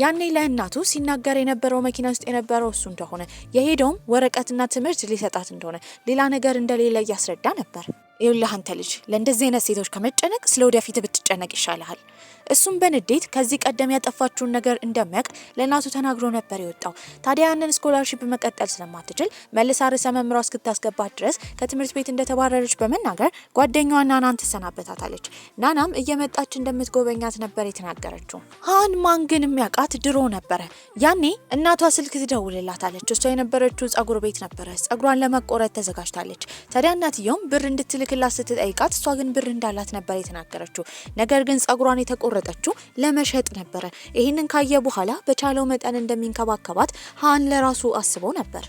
ያኔ ለእናቱ ሲናገር የነበረው መኪና ውስጥ የነበረው እሱ እንደሆነ የሄደውም ወረቀትና ትምህርት ሊሰጣት እንደሆነ ሌላ ነገር እንደሌለ እያስረዳ ነበር። ይኸውልህ አንተ ልጅ ለእንደዚህ አይነት ሴቶች ከመጨነቅ ስለ ወደፊት ብትጨነቅ ይሻልሃል። እሱም በንዴት ከዚህ ቀደም ያጠፋችውን ነገር እንደሚያውቅ ለእናቱ ተናግሮ ነበር የወጣው። ታዲያ ያንን ስኮላርሺፕ መቀጠል ስለማትችል መልሳ ርዕሰ መምህሯ እስክታስገባት ድረስ ከትምህርት ቤት እንደተባረረች በመናገር ጓደኛዋ ናናን ትሰናበታታለች። ናናም እየመጣች እንደምትጎበኛት ነበር የተናገረችው። ሃን ማንግን የሚያውቃት ድሮ ነበረ። ያኔ እናቷ ስልክ ትደውልላታለች። እሷ የነበረችው ጸጉር ቤት ነበረ። ጸጉሯን ለመቆረጥ ተዘጋጅታለች። ታዲያ እናትየውም ብር እንድትልክ እንዲልክላት ስትጠይቃት እሷ ግን ብር እንዳላት ነበር የተናገረችው። ነገር ግን ጸጉሯን የተቆረጠችው ለመሸጥ ነበረ። ይህንን ካየ በኋላ በቻለው መጠን እንደሚንከባከባት ሃን ለራሱ አስቦ ነበር።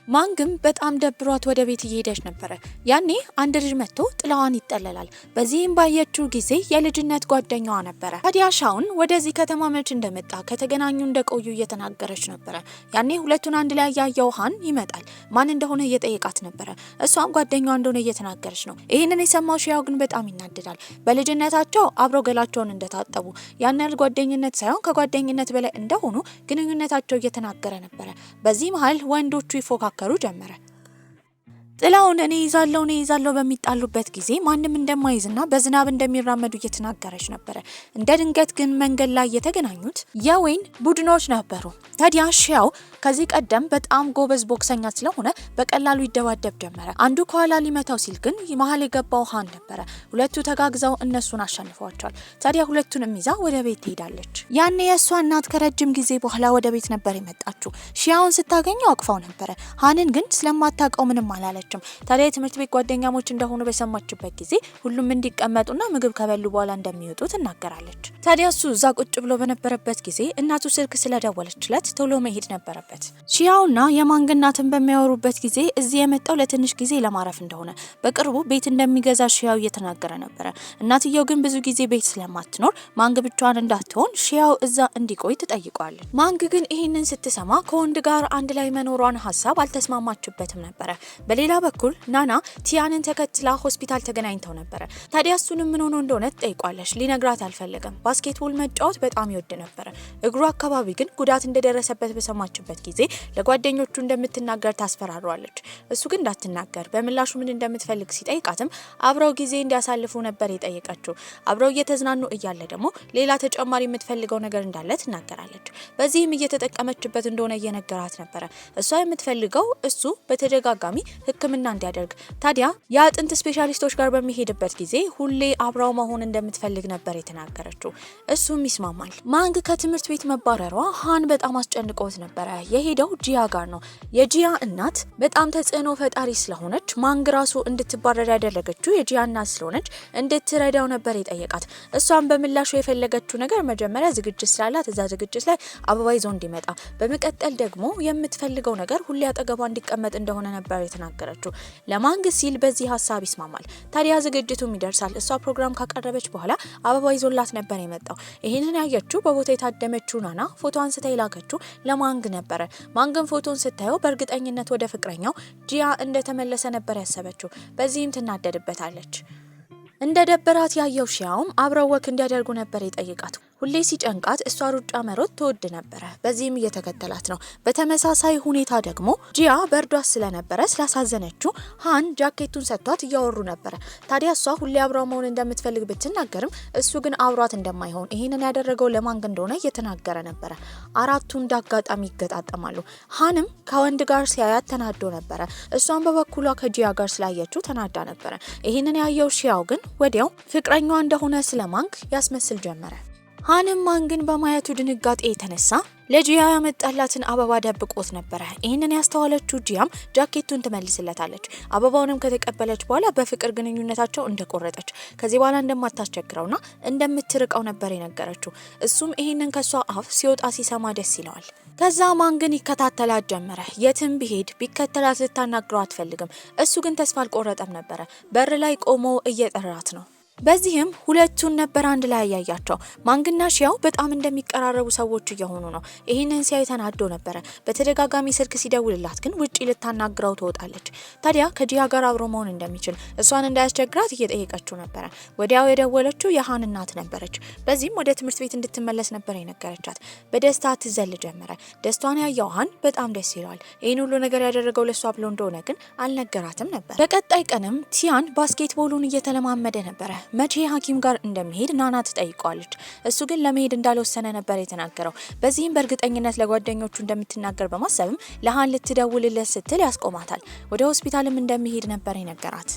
ማንግም በጣም ደብሯት ወደ ቤት እየሄደች ነበር። ያኔ አንድ ልጅ መጥቶ ጥላዋን ይጠለላል። በዚህም ባየችው ጊዜ የልጅነት ጓደኛዋ ነበር። ታዲያ ሻውን ወደዚህ ከተማ መች እንደመጣ ከተገናኙ እንደቆዩ እየተናገረች ነበር። ያኔ ሁለቱን አንድ ላይ ያየው ሃን ይመጣል። ማን እንደሆነ እየጠየቃት ነበር። እሷም ጓደኛዋ እንደሆነ እየተናገረች ነው። ይህንን የሰማው ሻው ግን በጣም ይናደዳል። በልጅነታቸው አብረው ገላቸውን እንደታጠቡ ያንን ጓደኝነት ሳይሆን ከጓደኝነት በላይ እንደሆኑ ግንኙነታቸው እየተናገረ ነበር። በዚህ መሃል ወንዶቹ ይፎካከራሉ ጀመረ። ጥላውን እኔ ይዛለው በሚጣሉበት ጊዜ ማንንም እንደማይዝና በዝናብ እንደሚራመዱ እየተናገረች ነበር። እንደ ድንገት ግን መንገድ ላይ የተገናኙት የወይን ቡድኖች ነበሩ። ታዲያ ሻው ከዚህ ቀደም በጣም ጎበዝ ቦክሰኛ ስለሆነ በቀላሉ ይደባደብ ጀመረ። አንዱ ከኋላ ሊመታው ሲል ግን መሀል የገባው ሃን ነበር። ሁለቱ ተጋግዘው እነሱን አሸንፈዋቸዋል። ታዲያ ሁለቱንም ይዛ ወደ ቤት ትሄዳለች። ያኔ የእሷ እናት ከረጅም ጊዜ በኋላ ወደ ቤት ነበር የመጣችው። ሻውን ስታገኘው አቅፋው ነበር። ሃንን ግን ስለማታውቀው ምንም አላለች። ታዲያ የትምህርት ቤት ጓደኛሞች እንደሆኑ በሰማችበት ጊዜ ሁሉም እንዲቀመጡና ምግብ ከበሉ በኋላ እንደሚወጡ ትናገራለች። ታዲያ እሱ እዛ ቁጭ ብሎ በነበረበት ጊዜ እናቱ ስልክ ስለደወለችለት ቶሎ መሄድ ነበረበት። ሺያውና የማንግ እናትን በሚያወሩበት ጊዜ እዚህ የመጣው ለትንሽ ጊዜ ለማረፍ እንደሆነ በቅርቡ ቤት እንደሚገዛ ሺያው እየተናገረ ነበር። እናትየው ግን ብዙ ጊዜ ቤት ስለማትኖር ማንግ ብቻዋን እንዳትሆን ሺያው እዛ እንዲቆይ ትጠይቀዋለች። ማንግ ግን ይህንን ስትሰማ ከወንድ ጋር አንድ ላይ መኖሯን ሀሳብ አልተስማማችበትም ነበር። በሌላ በኩል ናና ቲያንን ተከትላ ሆስፒታል ተገናኝተው ነበር። ታዲያ እሱንም ምን ሆኖ እንደሆነ ትጠይቋለች። ሊነግራት አልፈለገም። ባስኬትቦል መጫወት በጣም ይወድ ነበር። እግሩ አካባቢ ግን ጉዳት እንደደረሰበት በሰማችበት ጊዜ ለጓደኞቹ እንደምትናገር ታስፈራሯለች። እሱ ግን እንዳትናገር በምላሹ ምን እንደምትፈልግ ሲጠይቃትም አብረው ጊዜ እንዲያሳልፉ ነበር የጠየቀችው። አብረው እየተዝናኑ እያለ ደግሞ ሌላ ተጨማሪ የምትፈልገው ነገር እንዳለ ትናገራለች። በዚህም እየተጠቀመችበት እንደሆነ እየነገራት ነበር። እሷ የምትፈልገው እሱ በተደጋጋሚ ሕክምና እንዲያደርግ። ታዲያ የአጥንት ስፔሻሊስቶች ጋር በሚሄድበት ጊዜ ሁሌ አብራው መሆን እንደምትፈልግ ነበር የተናገረችው። እሱም ይስማማል። ማንግ ከትምህርት ቤት መባረሯ ሃን በጣም አስጨንቆት ነበረ። የሄደው ጂያ ጋር ነው። የጂያ እናት በጣም ተጽዕኖ ፈጣሪ ስለሆነች ማንግ ራሱ እንድትባረር ያደረገችው የጂያ እናት ስለሆነች እንድትረዳው ነበር የጠየቃት። እሷም በምላሹ የፈለገችው ነገር መጀመሪያ ዝግጅት ስላላት እዛ ዝግጅት ላይ አበባ ይዞ እንዲመጣ፣ በመቀጠል ደግሞ የምትፈልገው ነገር ሁሌ አጠገቧ እንዲቀመጥ እንደሆነ ነበር የተናገረችው። ለማንግ ሲል በዚህ ሀሳብ ይስማማል። ታዲያ ዝግጅቱም ይደርሳል። እሷ ፕሮግራም ካቀረበች በኋላ አበባ ይዞላት ነበር የመጣው። ይህንን ያየችው በቦታ የታደመችው ናና ፎቶ አንስታ የላከችው ለማንግ ነበረ። ማንግን ፎቶን ስታየው በእርግጠኝነት ወደ ፍቅረኛው ጂያ እንደተመለሰ ነበር ያሰበችው። በዚህም ትናደድበታለች። እንደ ደበራት ያየው ሺያውም አብረው ወክ እንዲያደርጉ ነበር የጠየቃት። ሁሌ ሲጨንቃት እሷ ሩጫ መሮጥ ትወድ ነበረ። በዚህም እየተከተላት ነው። በተመሳሳይ ሁኔታ ደግሞ ጂያ በርዷት ስለነበረ ስላሳዘነችው ሃን ጃኬቱን ሰጥቷት እያወሩ ነበረ። ታዲያ እሷ ሁሌ አብራው መሆን እንደምትፈልግ ብትናገርም እሱ ግን አብሯት እንደማይሆን ይህንን ያደረገው ለማንግ እንደሆነ እየተናገረ ነበረ። አራቱ እንዳጋጣሚ ይገጣጠማሉ። ሃንም ከወንድ ጋር ሲያያት ተናዶ ነበረ። እሷን በበኩሏ ከጂያ ጋር ስላየችው ተናዳ ነበረ። ይህንን ያየው ሺያው ግን ወዲያው ፍቅረኛዋ እንደሆነ ስለማንግ ያስመስል ጀመረ። ሃንም ማንግን በማየቱ ድንጋጤ የተነሳ ለጂያ ያመጣላትን አበባ ደብቆት ነበረ። ይህንን ያስተዋለችው ጂያም ጃኬቱን ትመልስለታለች። አበባውንም ከተቀበለች በኋላ በፍቅር ግንኙነታቸው እንደቆረጠች ከዚህ በኋላ እንደማታስቸግረውና እንደምትርቀው ነበር የነገረችው። እሱም ይህንን ከሷ አፍ ሲወጣ ሲሰማ ደስ ይለዋል። ከዛ ማንግን ይከታተላት ጀመረ። የትም ቢሄድ ቢከተላት ልታናግረው አትፈልግም። እሱ ግን ተስፋ አልቆረጠም ነበረ። በር ላይ ቆሞ እየጠራት ነው። በዚህም ሁለቱን ነበር አንድ ላይ ያያቸው። ማንግና ሺያው በጣም እንደሚቀራረቡ ሰዎች እየሆኑ ነው። ይህንን ሲያይ ተናዶ ነበረ። በተደጋጋሚ ስልክ ሲደውልላት ግን ውጪ ልታናግረው ትወጣለች። ታዲያ ከጂያ ጋር አብሮ መሆን እንደሚችል እሷን እንዳያስቸግራት እየጠየቀችው ነበረ። ወዲያው የደወለችው የሃን እናት ነበረች። በዚህም ወደ ትምህርት ቤት እንድትመለስ ነበር የነገረቻት። በደስታ ትዘል ጀመረ። ደስቷን ያየው ሃን በጣም ደስ ይለዋል። ይህን ሁሉ ነገር ያደረገው ለሷ ብሎ እንደሆነ ግን አልነገራትም ነበር። በቀጣይ ቀንም ቲያን ባስኬትቦሉን እየተለማመደ ነበረ። መቼ ሐኪም ጋር እንደሚሄድ ናና ትጠይቀዋለች። እሱ ግን ለመሄድ እንዳልወሰነ ነበር የተናገረው። በዚህም በእርግጠኝነት ለጓደኞቹ እንደምትናገር በማሰብም ለሃን ልትደውልለት ስትል ያስቆማታል። ወደ ሆስፒታልም እንደሚሄድ ነበር የነገራት።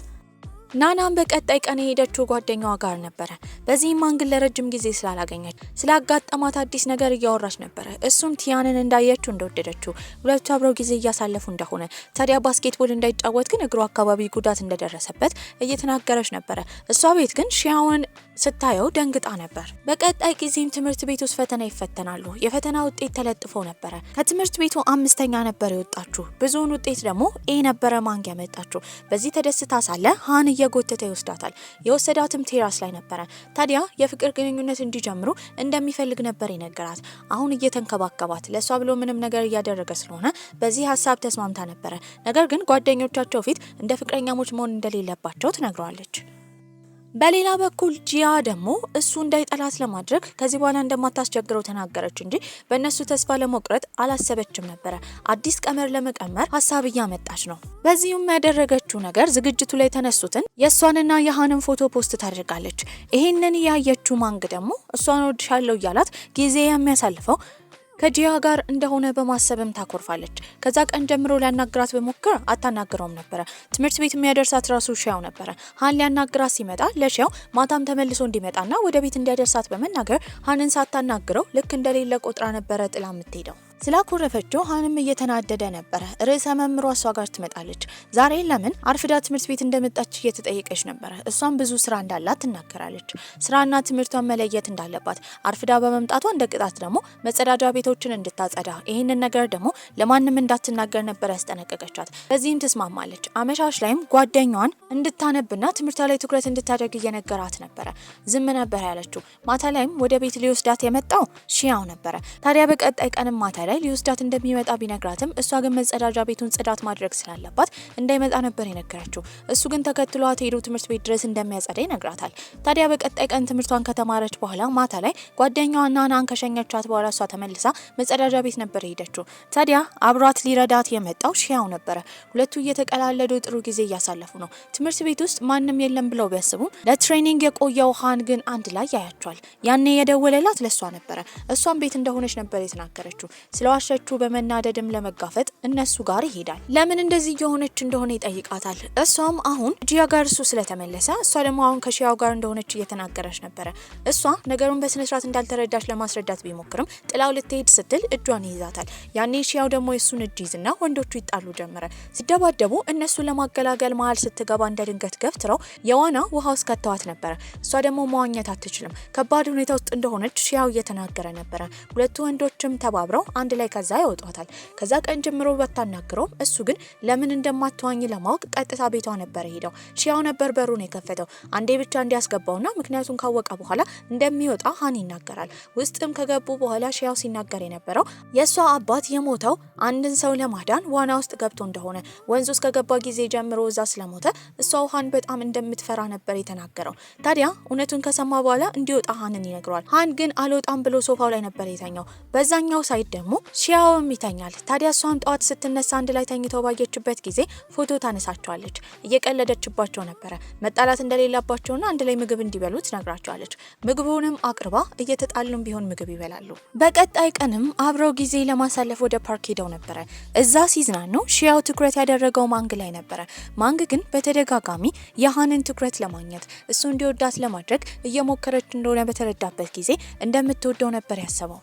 ናናም በቀጣይ ቀን የሄደችው ጓደኛዋ ጋር ነበረ። በዚህም አንግል ለረጅም ጊዜ ስላላገኘች ስላጋጠማት አዲስ ነገር እያወራች ነበረ። እሱም ቲያንን እንዳየችው እንደወደደችው፣ ሁለቱ አብረው ጊዜ እያሳለፉ እንደሆነ፣ ታዲያ ባስኬትቦል እንዳይጫወት ግን እግሩ አካባቢ ጉዳት እንደደረሰበት እየተናገረች ነበረ። እሷ ቤት ግን ሺያውን ስታየው ደንግጣ ነበር። በቀጣይ ጊዜም ትምህርት ቤት ውስጥ ፈተና ይፈተናሉ። የፈተና ውጤት ተለጥፎ ነበረ። ከትምህርት ቤቱ 5ኛ ነበር የወጣችው። ብዙውን ውጤት ደግሞ ኤ ነበረ ማንግ ያመጣችው። በዚህ ተደስታ ሳለ ሃን እየጎተተ ይወስዳታል። የወሰዳትም ቴራስ ላይ ነበረ። ታዲያ የፍቅር ግንኙነት እንዲጀምሩ እንደሚፈልግ ነበር ይነገራት። አሁን እየተንከባከባት ለሷ ብሎ ምንም ነገር እያደረገ ስለሆነ በዚህ ሀሳብ ተስማምታ ነበረ። ነገር ግን ጓደኞቻቸው ፊት እንደ ፍቅረኛሞች መሆን እንደሌለባቸው ትነግረዋለች። በሌላ በኩል ጂያ ደግሞ እሱ እንዳይጠላት ለማድረግ ከዚህ በኋላ እንደማታስቸግረው ተናገረች እንጂ በእነሱ ተስፋ ለመቁረጥ አላሰበችም ነበረ። አዲስ ቀመር ለመቀመር ሀሳብ እያመጣች ነው። በዚህም ያደረገችው ነገር ዝግጅቱ ላይ ተነሱትን የእሷንና የሃንን ፎቶ ፖስት ታደርጋለች። ይሄንን ያየችው ማንግ ደግሞ እሷን ወድሻለሁ እያላት ጊዜ የሚያሳልፈው ከጂያ ጋር እንደሆነ በማሰብም ታኮርፋለች። ከዛ ቀን ጀምሮ ሊያናግራት በሞክር አታናግረውም ነበረ። ትምህርት ቤት የሚያደርሳት ራሱ ሺያው ነበረ። ሃን ሊያናግራት ሲመጣ ለሺያው ማታም ተመልሶ እንዲመጣና ወደ ቤት እንዲያደርሳት በመናገር ሃንን ሳታናግረው ልክ እንደሌለ ቆጥራ ነበረ ጥላ የምትሄደው። ስላኮረፈችው ሃንም እየተናደደ ነበረ። ርዕሰ መምህሯ እሷ ጋር ትመጣለች። ዛሬ ለምን አርፍዳ ትምህርት ቤት እንደመጣች እየተጠየቀች ነበረ። እሷም ብዙ ስራ እንዳላት ትናገራለች። ስራና ትምህርቷን መለየት እንዳለባት፣ አርፍዳ በመምጣቷ እንደ ቅጣት ደግሞ መጸዳጃ ቤቶችን እንድታጸዳ፣ ይህንን ነገር ደግሞ ለማንም እንዳትናገር ነበር ያስጠነቀቀቻት። በዚህም ትስማማለች። አመሻሽ ላይም ጓደኛዋን እንድታነብና ትምህርቷ ላይ ትኩረት እንድታደርግ እየነገራት ነበረ። ዝም ነበር ያለችው። ማታ ላይም ወደ ቤት ሊወስዳት የመጣው ሺያው ነበረ። ታዲያ በቀጣይ ቀንም ማታ ላይ ሊወስዳት እንደሚመጣ ቢነግራትም እሷ ግን መጸዳጃ ቤቱን ጽዳት ማድረግ ስላለባት እንዳይመጣ ነበር የነገረችው። እሱ ግን ተከትሏት ሄዶ ትምህርት ቤት ድረስ እንደሚያጸዳ ይነግራታል። ታዲያ በቀጣይ ቀን ትምህርቷን ከተማረች በኋላ ማታ ላይ ጓደኛዋ ናናን ከሸኘቻት በኋላ እሷ ተመልሳ መጸዳጃ ቤት ነበር ሄደችው። ታዲያ አብሯት ሊረዳት የመጣው ሺያው ነበረ። ሁለቱ እየተቀላለዱ ጥሩ ጊዜ እያሳለፉ ነው። ትምህርት ቤት ውስጥ ማንም የለም ብለው ቢያስቡም ለትሬኒንግ የቆየው ሃን ግን አንድ ላይ ያያቸዋል። ያኔ የደወለላት ለሷ ነበረ። እሷም ቤት እንደሆነች ነበር የተናገረችው። ስለዋሸችው በመናደድም ለመጋፈጥ እነሱ ጋር ይሄዳል። ለምን እንደዚህ እየሆነች እንደሆነ ይጠይቃታል። እሷም አሁን ጂያ ጋር እሱ ስለተመለሰ እሷ ደግሞ አሁን ከሺያው ጋር እንደሆነች እየተናገረች ነበረ። እሷ ነገሩን በስነስርዓት እንዳልተረዳች ለማስረዳት ቢሞክርም ጥላው ልትሄድ ስትል እጇን ይይዛታል። ያኔ ሺያው ደግሞ የሱን እጅ ይዝና ወንዶቹ ይጣሉ ጀመረ። ሲደባደቡ እነሱ ለማገላገል መሀል ስትገባ እንደ ድንገት ገፍትረው የዋና ውሃ ውስጥ ከተዋት ነበረ። እሷ ደግሞ መዋኘት አትችልም። ከባድ ሁኔታ ውስጥ እንደሆነች ሺያው እየተናገረ ነበረ። ሁለቱ ወንዶችም ተባብረው አንድ ላይ ከዛ ያወጧታል። ከዛ ቀን ጀምሮ ባታናግረውም እሱ ግን ለምን እንደማትዋኝ ለማወቅ ቀጥታ ቤቷ ነበር ሄደው። ሺያው ነበር በሩን የከፈተው። አንዴ ብቻ እንዲያስገባውና ምክንያቱን ካወቀ በኋላ እንደሚወጣ ሃን ይናገራል። ውስጥም ከገቡ በኋላ ሺያው ሲናገር የነበረው የሷ አባት የሞተው አንድን ሰው ለማዳን ዋና ውስጥ ገብቶ እንደሆነ፣ ወንዝ ውስጥ ከገባ ጊዜ ጀምሮ እዛ ስለሞተ እሷ ሃን በጣም እንደምትፈራ ነበር የተናገረው። ታዲያ እውነቱን ከሰማ በኋላ እንዲወጣ ሃንን ይነግረዋል። ሃን ግን አልወጣም ብሎ ሶፋው ላይ ነበር የተኛው። በዛኛው ሳይድ ደግሞ ሺያውም ይተኛል። ታዲያ እሷን ጠዋት ስትነሳ አንድ ላይ ተኝተው ባየችበት ጊዜ ፎቶ ታነሳቸዋለች። እየቀለደችባቸው ነበረ። መጣላት እንደሌላባቸውና አንድ ላይ ምግብ እንዲበሉ ትነግራቸዋለች። ምግቡንም አቅርባ እየተጣሉም ቢሆን ምግብ ይበላሉ። በቀጣይ ቀንም አብረው ጊዜ ለማሳለፍ ወደ ፓርክ ሄደው ነበረ። እዛ ሲዝናኑ ሺያው ትኩረት ያደረገው ማንግ ላይ ነበረ። ማንግ ግን በተደጋጋሚ የሃንን ትኩረት ለማግኘት እሱ እንዲወዳት ለማድረግ እየሞከረች እንደሆነ በተረዳበት ጊዜ እንደምትወደው ነበር ያሰበው።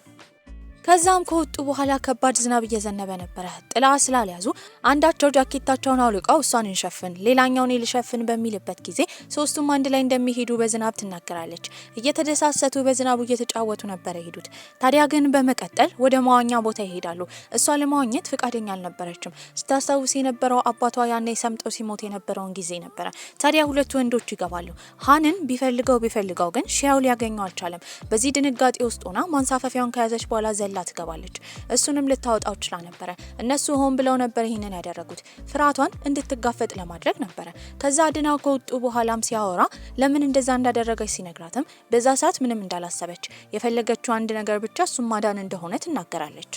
ከዛም ከወጡ በኋላ ከባድ ዝናብ እየዘነበ ነበረ። ጥላ ስላልያዙ አንዳቸው ጃኬታቸውን አውልቀው እሷን እንሸፍን ሌላኛውን ልሸፍን በሚልበት ጊዜ ሶስቱም አንድ ላይ እንደሚሄዱ በዝናብ ትናገራለች። እየተደሳሰቱ በዝናቡ እየተጫወቱ ነበር የሄዱት። ታዲያ ግን በመቀጠል ወደ መዋኛ ቦታ ይሄዳሉ። እሷ ለመዋኘት ፍቃደኛ አልነበረችም። ስታስታውስ የነበረው አባቷ ያኔ ሰምጦ ሲሞት የነበረውን ጊዜ ነበረ። ታዲያ ሁለቱ ወንዶች ይገባሉ። ሃንን ቢፈልገው ግን ሺያው ሊያገኘው አልቻለም። በዚህ ድንጋጤ ውስጥ ሆና ማንሳፈፊያውን ከያዘች በኋላ ትገባለች። እሱንም ልታወጣው ችላ ነበረ። እነሱ ሆን ብለው ነበር ይህንን ያደረጉት። ፍርሃቷን እንድትጋፈጥ ለማድረግ ነበረ። ከዛ አድናው ከወጡ በኋላም ሲያወራ ለምን እንደዛ እንዳደረገች ሲነግራትም በዛ ሰዓት ምንም እንዳላሰበች የፈለገችው አንድ ነገር ብቻ እሱን ማዳን እንደሆነ ትናገራለች።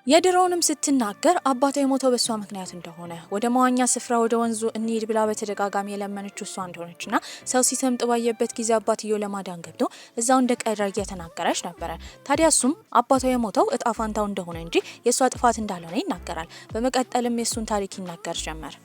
የድሮውንም ስትናገር አባቷ የሞተው በሷ ምክንያት እንደሆነ ወደ መዋኛ ስፍራ ወደ ወንዙ እንሂድ ብላ በተደጋጋሚ የለመነችው እሷ እንደሆነችና ሰው ሲሰምጥ ባየበት ጊዜ አባትየው ለማዳን ገብቶ እዛው እንደቀረ እየተናገረች ነበረ። ታዲያ እሱም አባቷ የሞተው እጣ ፋንታው እንደሆነ እንጂ የሷ ጥፋት እንዳልሆነ ይናገራል። በመቀጠልም የሱን ታሪክ ይናገር ጀመር።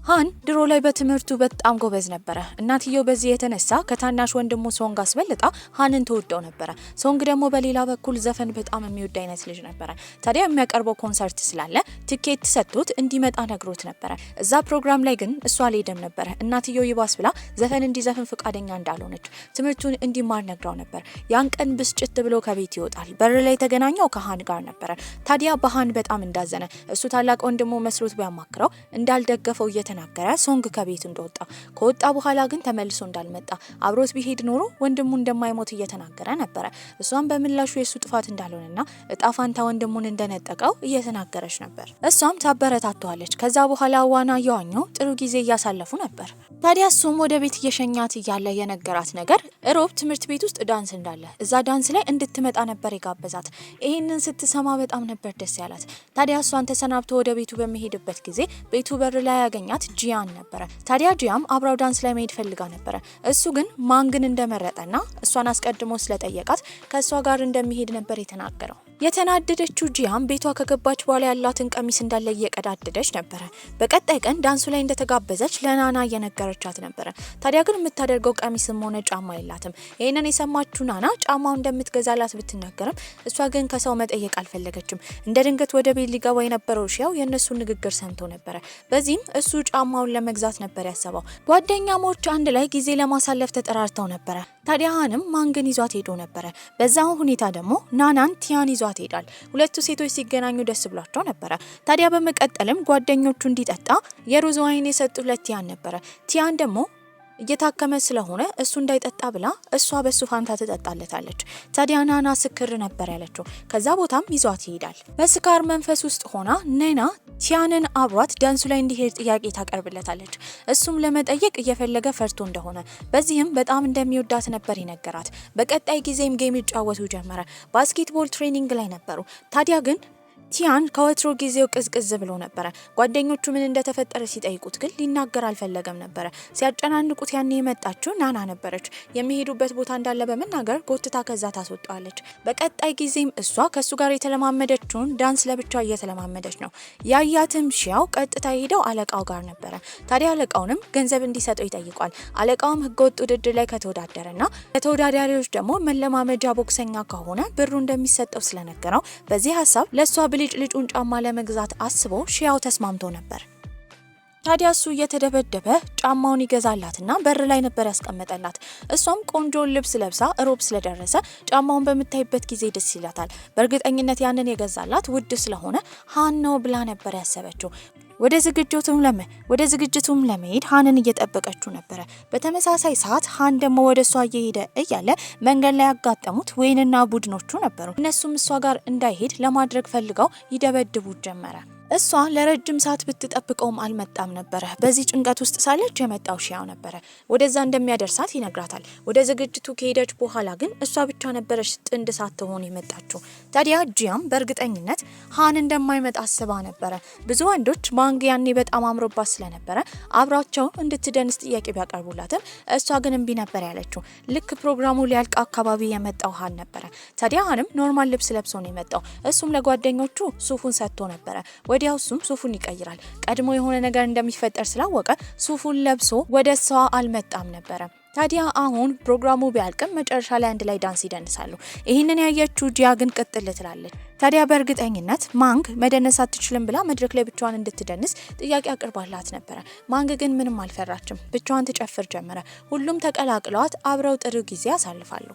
ሃን ድሮ ላይ በትምህርቱ በጣም ጎበዝ ነበረ። እናትየው በዚህ የተነሳ ከታናሽ ወንድሙ ሶንግ አስበልጣ ሃንን ተወደው ነበረ። ሶንግ ደግሞ በሌላ በኩል ዘፈን በጣም የሚወድ አይነት ልጅ ነበረ። ታዲያ የሚያቀርበው ኮንሰርት ስላለ ቲኬት ሰጥቶት እንዲመጣ ነግሮት ነበረ። እዛ ፕሮግራም ላይ ግን እሷ አልሄደም ነበረ። እናትየው ይባስ ብላ ዘፈን እንዲዘፍን ፈቃደኛ እንዳልሆነች ትምህርቱን እንዲማር ነግራው ነበር። ያን ቀን ብስጭት ብሎ ከቤት ይወጣል። በር ላይ ተገናኘው ከሃን ጋር ነበረ። ታዲያ በሃን በጣም እንዳዘነ እሱ ታላቅ ወንድሙ መስሎት ቢያማክረው እንዳልደገፈው ተናገረ። ሶንግ ከቤት እንደወጣ ከወጣ በኋላ ግን ተመልሶ እንዳልመጣ አብሮት ቢሄድ ኖሮ ወንድሙ እንደማይሞት እየተናገረ ነበረ። እሷም በምላሹ የሱ ጥፋት እንዳልሆነና እጣፋንታ ወንድሙን እንደነጠቀው እየተናገረች ነበር። እሷም ታበረታተዋለች። ከዛ በኋላ ዋና እየዋኙ ጥሩ ጊዜ እያሳለፉ ነበር። ታዲያ እሱም ወደ ቤት እየሸኛት እያለ የነገራት ነገር ሮብ ትምህርት ቤት ውስጥ ዳንስ እንዳለ እዛ ዳንስ ላይ እንድትመጣ ነበር የጋበዛት። ይሄንን ስትሰማ በጣም ነበር ደስ ያላት። ታዲያ እሷን ተሰናብቶ ወደ ቤቱ በሚሄድበት ጊዜ ቤቱ በር ላይ ያገኛት ጂያን ነበረ። ታዲያ ጂያም አብራው ዳንስ ላይ መሄድ ፈልጋ ነበረ። እሱ ግን ማንግን እንደመረጠና እሷን አስቀድሞ ስለጠየቃት ከእሷ ጋር እንደሚሄድ ነበር የተናገረው። የተናደደችው ጂያም ቤቷ ከገባች በኋላ ያላትን ቀሚስ እንዳለ እየቀዳደደች ነበረ። በቀጣይ ቀን ዳንሱ ላይ እንደተጋበዘች ለናና እየነገረቻት ነበረ። ታዲያ ግን የምታደርገው ቀሚስም ሆነ ጫማ የላትም። ይሄንን የሰማችው ናና ጫማው እንደምትገዛላት ብትናገርም እሷ ግን ከሰው መጠየቅ አልፈለገችም። እንደ ድንገት ወደ ቤት ሊገባ የነበረው ሺያው የእነሱን ንግግር ሰምቶ ነበረ። በዚህም እሱ ጫማውን ለመግዛት ነበር ያሰበው። ጓደኛሞች አንድ ላይ ጊዜ ለማሳለፍ ተጠራርተው ነበረ። ታዲያ ሃንም ማንግን ይዟት ሄዶ ነበረ። በዛው ሁኔታ ደግሞ ናናን ቲያን ይዟት ሄዳል። ሁለቱ ሴቶች ሲገናኙ ደስ ብሏቸው ነበረ። ታዲያ በመቀጠልም ጓደኞቹ እንዲጠጣ የሩዝ ዋይን የሰጡት ለቲያን ነበረ። ቲያን ደግሞ እየታከመ ስለሆነ እሱ እንዳይጠጣ ብላ እሷ በሱ ፋንታ ትጠጣለታለች። ታዲያ ናና ስክር ነበር ያለችው። ከዛ ቦታም ይዟት ይሄዳል። በስካር መንፈስ ውስጥ ሆና ነና ቲያንን አብሯት ዳንሱ ላይ እንዲሄድ ጥያቄ ታቀርብለታለች። እሱም ለመጠየቅ እየፈለገ ፈርቶ እንደሆነ በዚህም በጣም እንደሚወዳት ነበር ይነገራት። በቀጣይ ጊዜም ጌም ይጫወቱ ጀመረ። ባስኬትቦል ትሬኒንግ ላይ ነበሩ። ታዲያ ግን ቲያን ከወትሮ ጊዜው ቅዝቅዝ ብሎ ነበረ። ጓደኞቹ ምን እንደተፈጠረ ሲጠይቁት ግን ሊናገር አልፈለገም ነበረ። ሲያጨናንቁት ያኔ የመጣችው ናና ነበረች። የሚሄዱበት ቦታ እንዳለ በመናገር ጎትታ ከዛ ታስወጣለች። በቀጣይ ጊዜም እሷ ከሱ ጋር የተለማመደችውን ዳንስ ለብቻ እየተለማመደች ነው። ያያትም ሺያው ቀጥታ ሄደው አለቃው ጋር ነበረ። ታዲያ አለቃውንም ገንዘብ እንዲሰጠው ይጠይቋል። አለቃውም ህገወጥ ውድድር ላይ ከተወዳደረና ከተወዳዳሪዎች ደግሞ መለማመጃ ቦክሰኛ ከሆነ ብሩ እንደሚሰጠው ስለነገረው በዚህ ሀሳብ ለሷ ልጩን ጫማ ለመግዛት አስቦ ሺያው ተስማምቶ ነበር። ታዲያ እሱ እየተደበደበ ጫማውን ይገዛላትና በር ላይ ነበር ያስቀመጠላት። እሷም ቆንጆ ልብስ ለብሳ ሮብ ስለደረሰ ጫማውን በምታይበት ጊዜ ደስ ይላታል። በእርግጠኝነት ያንን የገዛላት ውድ ስለሆነ ሃን ነው ብላ ነበር ያሰበችው። ወደ ዝግጅቱም ለመሄድ ሃንን እየጠበቀችው ነበረ። በተመሳሳይ ሰዓት ሃን ደግሞ ወደ እሷ እየሄደ እያለ መንገድ ላይ ያጋጠሙት ወይንና ቡድኖቹ ነበሩ። እነሱም እሷ ጋር እንዳይሄድ ለማድረግ ፈልገው ይደበድቡት ጀመረ። እሷ ለረጅም ሰዓት ብትጠብቀውም አልመጣም ነበረ። በዚህ ጭንቀት ውስጥ ሳለች የመጣው ሺያው ነበረ። ወደዛ እንደሚያደርሳት ይነግራታል። ወደ ዝግጅቱ ከሄደች በኋላ ግን እሷ ብቻ ነበረች ጥንድ ሳትሆን የመጣችው። ታዲያ ጂያም በእርግጠኝነት ሃን እንደማይመጣ አስባ ነበረ። ብዙ ወንዶች ማንግ ያኔ በጣም አምሮባት ስለነበረ አብራቸው እንድትደንስ ጥያቄ ቢያቀርቡላትም እሷ ግን እምቢ ነበር ያለችው። ልክ ፕሮግራሙ ሊያልቅ አካባቢ የመጣው ሃን ነበረ። ታዲያ ሃንም ኖርማል ልብስ ለብሶ ነው የመጣው። እሱም ለጓደኞቹ ሱፉን ሰጥቶ ነበረ። ወዲያው እሱም ሱፉን ይቀይራል። ቀድሞ የሆነ ነገር እንደሚፈጠር ስላወቀ ሱፉን ለብሶ ወደ እሷ አልመጣም ነበረ። ታዲያ አሁን ፕሮግራሙ ቢያልቅም መጨረሻ ላይ አንድ ላይ ዳንስ ይደንሳሉ። ይህንን ያየችው ጂያ ግን ቅጥል ትላለች። ታዲያ በእርግጠኝነት ማንግ መደነስ አትችልም ብላ መድረክ ላይ ብቻዋን እንድትደንስ ጥያቄ አቅርባላት ነበረ። ማንግ ግን ምንም አልፈራችም። ብቻዋን ትጨፍር ጀመረ። ሁሉም ተቀላቅለዋት አብረው ጥሩ ጊዜ ያሳልፋሉ።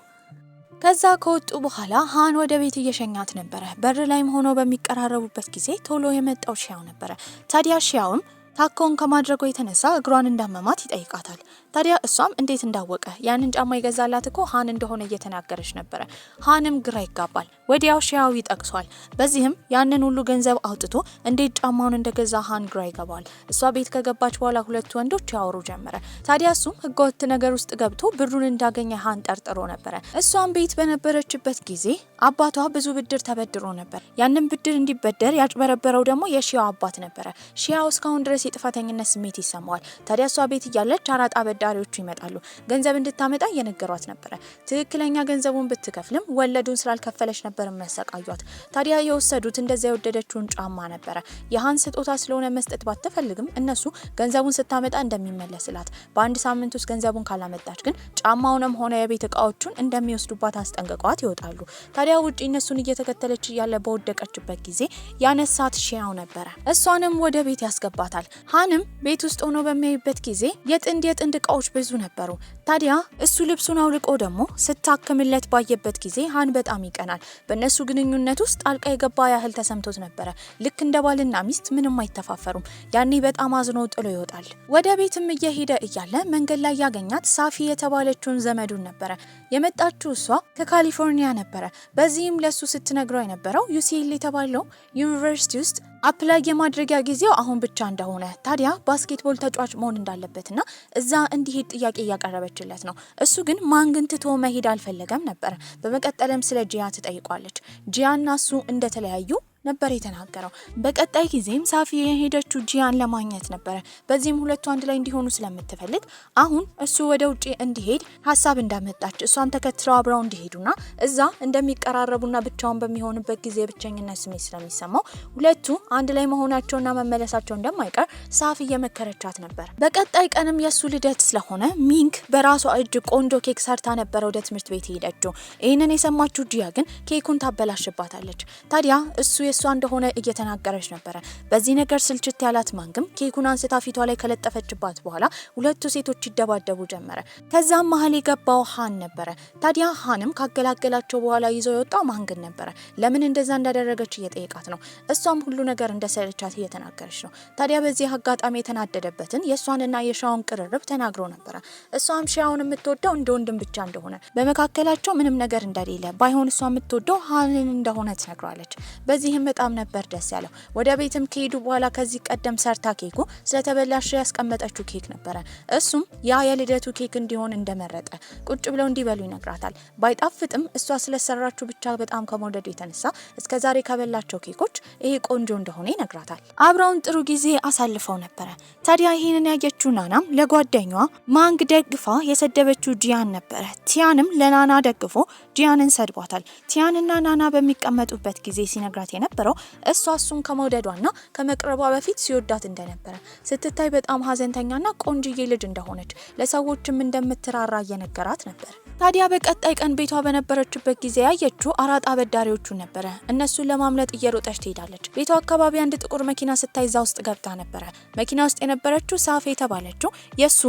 ከዛ ከወጡ በኋላ ሃን ወደ ቤት እየሸኛት ነበረ። በር ላይም ሆኖ በሚቀራረቡበት ጊዜ ቶሎ የመጣው ሺያው ነበረ። ታዲያ ሺያውም ታኮን ከማድረጉ የተነሳ እግሯን እንዳመማት ይጠይቃታል። ታዲያ እሷም እንዴት እንዳወቀ ያንን ጫማ ይገዛላት እኮ ሃን እንደሆነ እየተናገረች ነበረ። ሃንም ግራ ይጋባል። ወዲያው ሺያው ይጠቅሷል። በዚህም ያንን ሁሉ ገንዘብ አውጥቶ እንዴት ጫማውን እንደገዛ ሃን ግራ ይገባል። እሷ ቤት ከገባች በኋላ ሁለቱ ወንዶች ያወሩ ጀመረ። ታዲያ እሱም ህገወጥ ነገር ውስጥ ገብቶ ብሩን እንዳገኘ ሃን ጠርጥሮ ነበረ። እሷም ቤት በነበረችበት ጊዜ አባቷ ብዙ ብድር ተበድሮ ነበር። ያንን ብድር እንዲበደር ያጭበረበረው ደግሞ የሺያው አባት ነበረ። ሺያው እስካሁን ድረስ የጥፋተኝነት ስሜት ይሰማዋል። ታዲያ እሷ ቤት እያለች አራጣ አበዳሪዎቹ ይመጣሉ። ገንዘብ እንድታመጣ እየነገሯት ነበረ። ትክክለኛ ገንዘቡን ብትከፍልም ወለዱን ስላልከፈለች ነበር የሚያሰቃዩት። ታዲያ የወሰዱት እንደዛ የወደደችውን ጫማ ነበረ። የሃን ስጦታ ስለሆነ መስጠት ባትፈልግም እነሱ ገንዘቡን ስታመጣ እንደሚመለስላት፣ በአንድ ሳምንት ውስጥ ገንዘቡን ካላመጣች ግን ጫማውንም ሆነ የቤት እቃዎቹን እንደሚወስዱባት አስጠንቅቀዋት ይወጣሉ። ታዲያ ውጪ እነሱን እየተከተለች እያለ በወደቀችበት ጊዜ ያነሳት ሺያው ነበረ። እሷንም ወደ ቤት ያስገባታል። ሃንም ቤት ውስጥ ሆኖ በሚያይበት ጊዜ የጥንድ እቃዎች ብዙ ነበሩ። ታዲያ እሱ ልብሱን አውልቆ ደግሞ ስታክምለት ባየበት ጊዜ ሃን በጣም ይቀናል። በእነሱ ግንኙነት ውስጥ ጣልቃ የገባ ያህል ተሰምቶት ነበረ። ልክ እንደ ባልና ሚስት ምንም አይተፋፈሩም። ያኔ በጣም አዝኖ ጥሎ ይወጣል። ወደ ቤትም እየሄደ እያለ መንገድ ላይ ያገኛት ሳፊ የተባለችውን ዘመዱን ነበረ። የመጣችው እሷ ከካሊፎርኒያ ነበረ። በዚህም ለሱ ስትነግረው የነበረው ዩሲኤል የተባለው ዩኒቨርሲቲ ውስጥ አፕላይ የማድረጊያ ጊዜው አሁን ብቻ እንደሆነ፣ ታዲያ ባስኬትቦል ተጫዋች መሆን እንዳለበትና እዛ እንዲሄድ ጥያቄ እያቀረበችለት ነው። እሱ ግን ማንግን ትቶ መሄድ አልፈለገም ነበር። በመቀጠልም ስለ ጂያ ትጠይቋለች። ጂያና እሱ እንደተለያዩ ነበር የተናገረው። በቀጣይ ጊዜም ሳፊ የሄደችው ጂያን ለማግኘት ነበረ። በዚህም ሁለቱ አንድ ላይ እንዲሆኑ ስለምትፈልግ አሁን እሱ ወደ ውጪ እንዲሄድ ሀሳብ እንዳመጣች እሷም ተከትለው አብረው እንዲሄዱና እዛ እንደሚቀራረቡና ብቻውን በሚሆንበት ጊዜ ብቸኝነት ስሜት ስለሚሰማው ሁለቱ አንድ ላይ መሆናቸውና መመለሳቸው እንደማይቀር ሳፊ እየመከረቻት ነበር። በቀጣይ ቀንም የሱ ልደት ስለሆነ ሚንክ በራሷ እጅ ቆንጆ ኬክ ሰርታ ነበረ ወደ ትምህርት ቤት ሄደችው። ይህንን የሰማችው ጂያ ግን ኬኩን ታበላሽባታለች። ታዲያ እሱ እሷ እንደሆነ እየተናገረች ነበረ። በዚህ ነገር ስልችት ያላት ማንግም ኬኩን አንስታ ፊቷ ላይ ከለጠፈችባት በኋላ ሁለቱ ሴቶች ይደባደቡ ጀመረ። ከዛም መሀል የገባው ሃን ነበረ። ታዲያ ሃንም ካገላገላቸው በኋላ ይዘው የወጣው ማንግን ነበረ። ለምን እንደዛ እንዳደረገች እየጠየቃት ነው። እሷም ሁሉ ነገር እንደሰለቻት እየተናገረች ነው። ታዲያ በዚህ አጋጣሚ የተናደደበትን የእሷንና የሻውን ቅርርብ ተናግሮ ነበረ። እሷም ሻውን የምትወደው እንደ ወንድም ብቻ እንደሆነ፣ በመካከላቸው ምንም ነገር እንደሌለ፣ ባይሆን እሷ የምትወደው ሃንን እንደሆነ ትነግሯለች። በዚህም በጣም ነበር ደስ ያለው። ወደ ቤትም ከሄዱ በኋላ ከዚህ ቀደም ሰርታ ኬኩ ስለተበላሸ ያስቀመጠችው ኬክ ነበረ። እሱም ያ የልደቱ ኬክ እንዲሆን እንደመረጠ ቁጭ ብለው እንዲበሉ ይነግራታል። ባይጣፍጥም እሷ ስለሰራችው ብቻ በጣም ከመውደዱ የተነሳ እስከዛሬ ከበላቸው ኬኮች ይሄ ቆንጆ እንደሆነ ይነግራታል። አብረውን ጥሩ ጊዜ አሳልፈው ነበረ። ታዲያ ይህንን ያየችው ናናም ለጓደኛዋ ማንግ ደግፋ የሰደበችው ጂያን ነበረ። ቲያንም ለናና ደግፎ ጂያንን ሰድቧታል። ቲያንና ናና በሚቀመጡበት ጊዜ ሲነግራት የነበረው እሷ እሱን ከመውደዷና ከመቅረቧ በፊት ሲወዳት እንደነበረ፣ ስትታይ በጣም ሀዘንተኛና ቆንጅዬ ልጅ እንደሆነች፣ ለሰዎችም እንደምትራራ እየነገራት ነበር። ታዲያ በቀጣይ ቀን ቤቷ በነበረችበት ጊዜ ያየችው አራጣ አበዳሪዎቹ ነበረ። እነሱን ለማምለጥ እየሮጠች ትሄዳለች። ቤቷ አካባቢ አንድ ጥቁር መኪና ስታይ እዛ ውስጥ ገብታ ነበረ። መኪና ውስጥ የነበረችው ሳፌ የተባለችው የሱ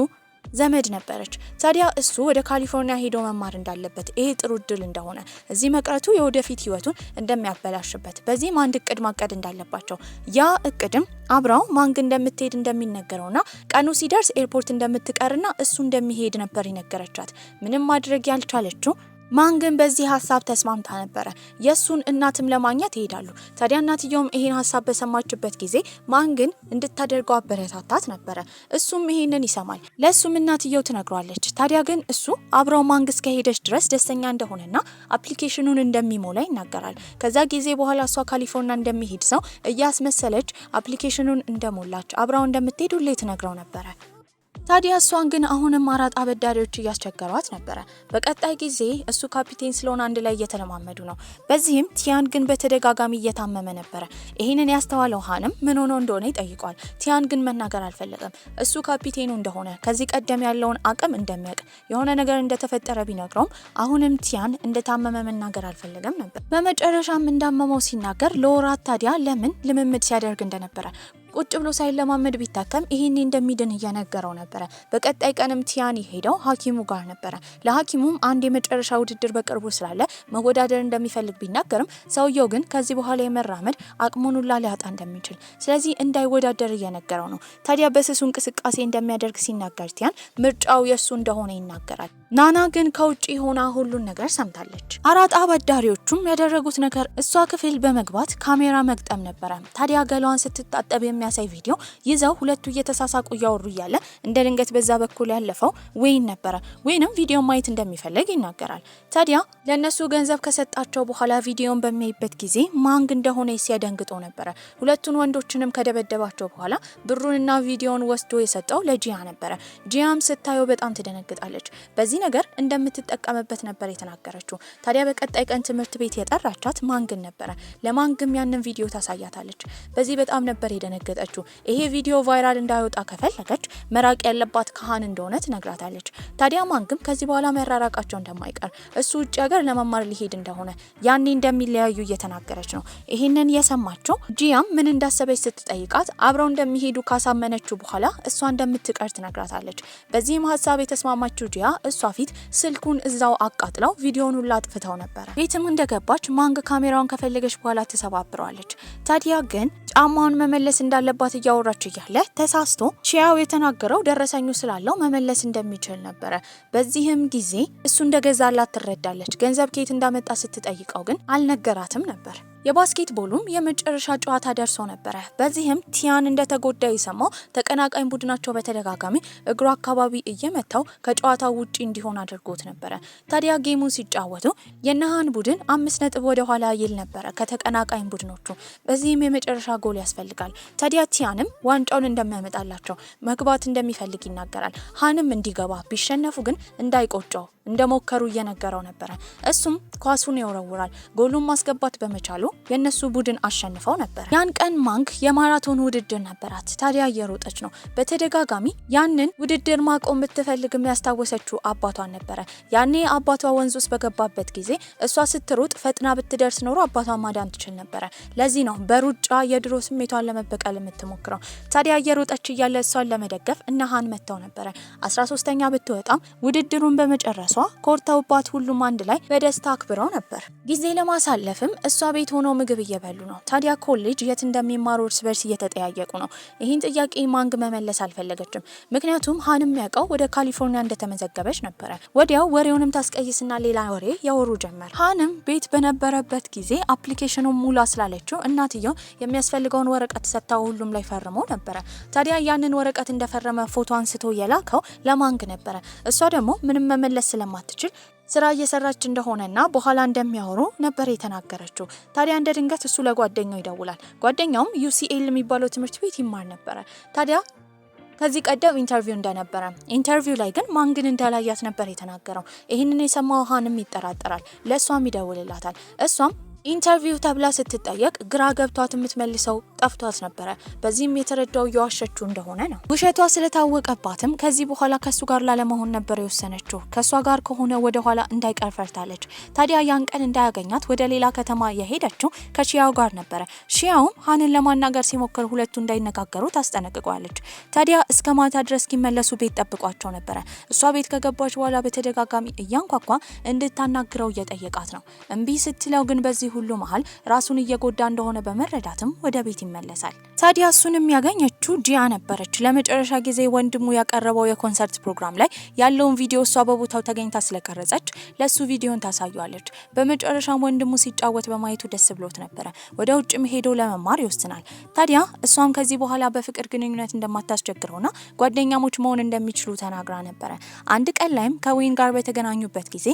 ዘመድ ነበረች። ታዲያ እሱ ወደ ካሊፎርኒያ ሄዶ መማር እንዳለበት፣ ይሄ ጥሩ እድል እንደሆነ፣ እዚህ መቅረቱ የወደፊት ህይወቱን እንደሚያበላሽበት፣ በዚህም አንድ እቅድ ማቀድ እንዳለባቸው፣ ያ እቅድም አብራው ማንግ እንደምትሄድ እንደሚነገረውና ቀኑ ሲደርስ ኤርፖርት እንደምትቀርና እሱ እንደሚሄድ ነበር የነገረቻት። ምንም ማድረግ ያልቻለችው ማንግን በዚህ ሀሳብ ተስማምታ ነበረ። የሱን እናትም ለማግኘት ይሄዳሉ። ታዲያ እናትየውም ይሄን ሀሳብ በሰማችበት ጊዜ ማንግን እንድታደርገው አበረታታት ነበረ። እሱም ይሄንን ይሰማል። ለሱም እናትየው ትነግሯለች። ታዲያ ግን እሱ አብረው ማንግ እስከሄደች ድረስ ደስተኛ እንደሆነና አፕሊኬሽኑን እንደሚሞላ ይናገራል። ከዛ ጊዜ በኋላ እሷ ካሊፎርኒያ እንደሚሄድ ሰው እያስመሰለች አፕሊኬሽኑን እንደሞላች አብረው እንደምትሄድ ሁሌ ትነግረው ነበረ። ታዲያ እሷን ግን አሁንም አራጣ አበዳሪዎች እያስቸገሯት ነበረ። በቀጣይ ጊዜ እሱ ካፒቴን ስለሆነ አንድ ላይ እየተለማመዱ ነው። በዚህም ቲያን ግን በተደጋጋሚ እየታመመ ነበረ። ይህንን ያስተዋለው ሃንም ምን ሆኖ እንደሆነ ይጠይቋል። ቲያን ግን መናገር አልፈለገም። እሱ ካፒቴኑ እንደሆነ፣ ከዚህ ቀደም ያለውን አቅም እንደሚያውቅ፣ የሆነ ነገር እንደተፈጠረ ቢነግረውም አሁንም ቲያን እንደታመመ መናገር አልፈለገም ነበር። በመጨረሻም እንዳመመው ሲናገር ለወራት ታዲያ ለምን ልምምድ ሲያደርግ እንደነበረ ቁጭ ብሎ ሳይለማመድ ቢታከም ይሄኔ እንደሚድን እየነገረው ነበረ። በቀጣይ ቀንም ቲያን ሄደው ሐኪሙ ጋር ነበረ። ለሐኪሙም አንድ የመጨረሻ ውድድር በቅርቡ ስላለ መወዳደር እንደሚፈልግ ቢናገርም ሰውየው ግን ከዚህ በኋላ የመራመድ አቅሙን ሁላ ሊያጣ እንደሚችል፣ ስለዚህ እንዳይወዳደር እየነገረው ነው። ታዲያ በስሱ እንቅስቃሴ እንደሚያደርግ ሲናገር ቲያን ምርጫው የሱ እንደሆነ ይናገራል። ናና ግን ከውጪ ሆና ሁሉን ነገር ሰምታለች። አራጣ አበዳሪዎቹም ያደረጉት ነገር እሷ ክፍል በመግባት ካሜራ መግጠም ነበረ። ታዲያ ገሏን ስትታጠብ የሚያሳይ ቪዲዮ ይዘው ሁለቱ እየተሳሳቁ እያወሩ እያለ እንደ ድንገት በዛ በኩል ያለፈው ዌይን ነበረ። ዌይንም ቪዲዮ ማየት እንደሚፈልግ ይናገራል። ታዲያ ለነሱ ገንዘብ ከሰጣቸው በኋላ ቪዲዮን በሚያይበት ጊዜ ማንግ እንደሆነ ሲያደንግጦ ነበረ። ሁለቱን ወንዶችንም ከደበደባቸው በኋላ ብሩንና ቪዲዮን ወስዶ የሰጠው ለጂያ ነበረ። ጂያም ስታየው በጣም ትደነግጣለች። በዚህ ነገር እንደምትጠቀምበት ነበር የተናገረችው። ታዲያ በቀጣይ ቀን ትምህርት ቤት የጠራቻት ማንግን ነበረ። ለማንግም ያንን ቪዲዮ ታሳያታለች። በዚህ በጣም ነበር የደነገጠችው። ይሄ ቪዲዮ ቫይራል እንዳይወጣ ከፈለገች መራቅ ያለባት ካህን እንደሆነ ትነግራታለች። ታዲያ ማንግም ከዚህ በኋላ መራራቃቸው እንደማይቀር እሱ ውጭ ሀገር ለመማር ሊሄድ እንደሆነ ያኔ እንደሚለያዩ እየተናገረች ነው። ይህንን የሰማቸው ጂያም ምን እንዳሰበች ስትጠይቃት አብረው እንደሚሄዱ ካሳመነችው በኋላ እሷ እንደምትቀር ትነግራታለች። በዚህም ሀሳብ የተስማማችው ጂያ እሷ ፊት ስልኩን እዛው አቃጥለው ቪዲዮውን ሁላ አጥፍተው ነበር። ቤትም እንደገባች ማንግ ካሜራውን ከፈለገች በኋላ ተሰባብረዋለች። ታዲያ ግን ጫማውን መመለስ እንዳለባት እያወራች እያለ ተሳስቶ ሺያው የተናገረው ደረሰኙ ስላለው መመለስ እንደሚችል ነበረ። በዚህም ጊዜ እሱ እንደገዛላት ትረዳለች። ገንዘብ ከየት እንዳመጣ ስትጠይቀው ግን አልነገራትም ነበር። የባስኬትቦሉም የመጨረሻ ጨዋታ ደርሶ ነበረ። በዚህም ቲያን እንደተጎዳ የሰማው ተቀናቃኝ ቡድናቸው በተደጋጋሚ እግሩ አካባቢ እየመታው ከጨዋታው ውጪ እንዲሆን አድርጎት ነበረ። ታዲያ ጌሙን ሲጫወቱ የነሃን ቡድን 5 ነጥብ ወደ ኋላ ይል ነበረ ከተቀናቃኝ ቡድኖቹ። በዚህም የመጨረሻ ጎል ያስፈልጋል። ታዲያ ቲያንም ዋንጫውን እንደሚያመጣላቸው መግባት እንደሚፈልግ ይናገራል። ሃንም እንዲገባ ቢሸነፉ ግን እንዳይቆጨው እንደሞከሩ እየነገረው ነበረ። እሱም ኳሱን ይወረውራል። ጎሉን ማስገባት በመቻሉ የነሱ ቡድን አሸንፈው ነበር። ያን ቀን ማንግ የማራቶን ውድድር ነበራት። ታዲያ እየሮጠች ነው። በተደጋጋሚ ያንን ውድድር ማቆም ብትፈልግ የሚያስታወሰችው አባቷን ነበረ። ያኔ አባቷ ወንዝ ውስጥ በገባበት ጊዜ እሷ ስትሮጥ ፈጥና ብትደርስ ኖሮ አባቷን ማዳን ትችል ነበረ። ለዚህ ነው በሩጫ የድሮ ስሜቷን ለመበቀል የምትሞክረው። ታዲያ እየሮጠች እያለ እሷን ለመደገፍ እነሃን መተው ነበረ። 13ኛ ብትወጣም ውድድሩን በመጨረሷ ኮርተውባት ሁሉም አንድ ላይ በደስታ አክብረው ነበር። ጊዜ ለማሳለፍም እሷ ቤት ሆነው ምግብ እየበሉ ነው። ታዲያ ኮሌጅ የት እንደሚማሩ እርስ በርስ እየተጠያየቁ ነው። ይህን ጥያቄ ማንግ መመለስ አልፈለገችም። ምክንያቱም ሃንም ያውቀው ወደ ካሊፎርኒያ እንደተመዘገበች ነበረ። ወዲያው ወሬውንም ታስቀይስና ሌላ ወሬ ያወሩ ጀመር። ሃንም ቤት በነበረበት ጊዜ አፕሊኬሽኑን ሙላ ስላለችው እናትየው የሚያስፈልገውን ወረቀት ሰጥታው ሁሉም ላይ ፈርሞ ነበረ። ታዲያ ያንን ወረቀት እንደፈረመ ፎቶ አንስቶ የላከው ለማንግ ነበረ። እሷ ደግሞ ምንም መመለስ ስለማትችል ስራ እየሰራች እንደሆነና በኋላ እንደሚያወሩ ነበር የተናገረችው። ታዲያ እንደ ድንገት እሱ ለጓደኛው ይደውላል። ጓደኛውም UCL የሚባለው ትምህርት ቤት ይማር ነበረ። ታዲያ ከዚህ ቀደም ኢንተርቪው እንደነበረ ኢንተርቪው ላይ ግን ማንግን እንዳላያት ነበር የተናገረው። ይህንን የሰማው ሃንም ይጠራጠራል። ለእሷም ይደውልላታል። እሷም ኢንተርቪው ተብላ ስትጠየቅ ግራ ገብቷት የምትመልሰው ጠፍቷት ነበረ። በዚህም የተረዳው እየዋሸችው እንደሆነ ነው። ውሸቷ ስለታወቀባትም ከዚህ በኋላ ከሱ ጋር ላለመሆን ነበር የወሰነችው። ከሷ ጋር ከሆነ ወደ ኋላ እንዳይቀር ፈርታለች። ታዲያ ያን ቀን እንዳያገኛት ወደ ሌላ ከተማ የሄደችው ከሺያው ጋር ነበረ። ሺያውም ሃንን ለማናገር ሲሞክር ሁለቱ እንዳይነጋገሩ ታስጠነቅቋለች። ታዲያ እስከ ማታ ድረስ እስኪመለሱ ቤት ጠብቋቸው ነበረ። እሷ ቤት ከገባች በኋላ በተደጋጋሚ እያንኳኳ እንድታናግረው እየጠየቃት ነው። እምቢ ስትለው ግን በዚህ ሁሉ መሃል ራሱን እየጎዳ እንደሆነ በመረዳትም ወደ ቤት ይመለሳል። ታዲያ እሱን የሚያገኘችው ጂያ ነበረች። ለመጨረሻ ጊዜ ወንድሙ ያቀረበው የኮንሰርት ፕሮግራም ላይ ያለውን ቪዲዮ እሷ በቦታው ተገኝታ ስለቀረጸች ለሱ ቪዲዮን ታሳያለች። በመጨረሻም ወንድሙ ሲጫወት በማየቱ ደስ ብሎት ነበረ። ወደ ውጭም ሄዶ ለመማር ይወስናል። ታዲያ እሷም ከዚህ በኋላ በፍቅር ግንኙነት እንደማታስቸግረውና ጓደኛሞች መሆን እንደሚችሉ ተናግራ ነበረ። አንድ ቀን ላይም ከዌይን ጋር በተገናኙበት ጊዜ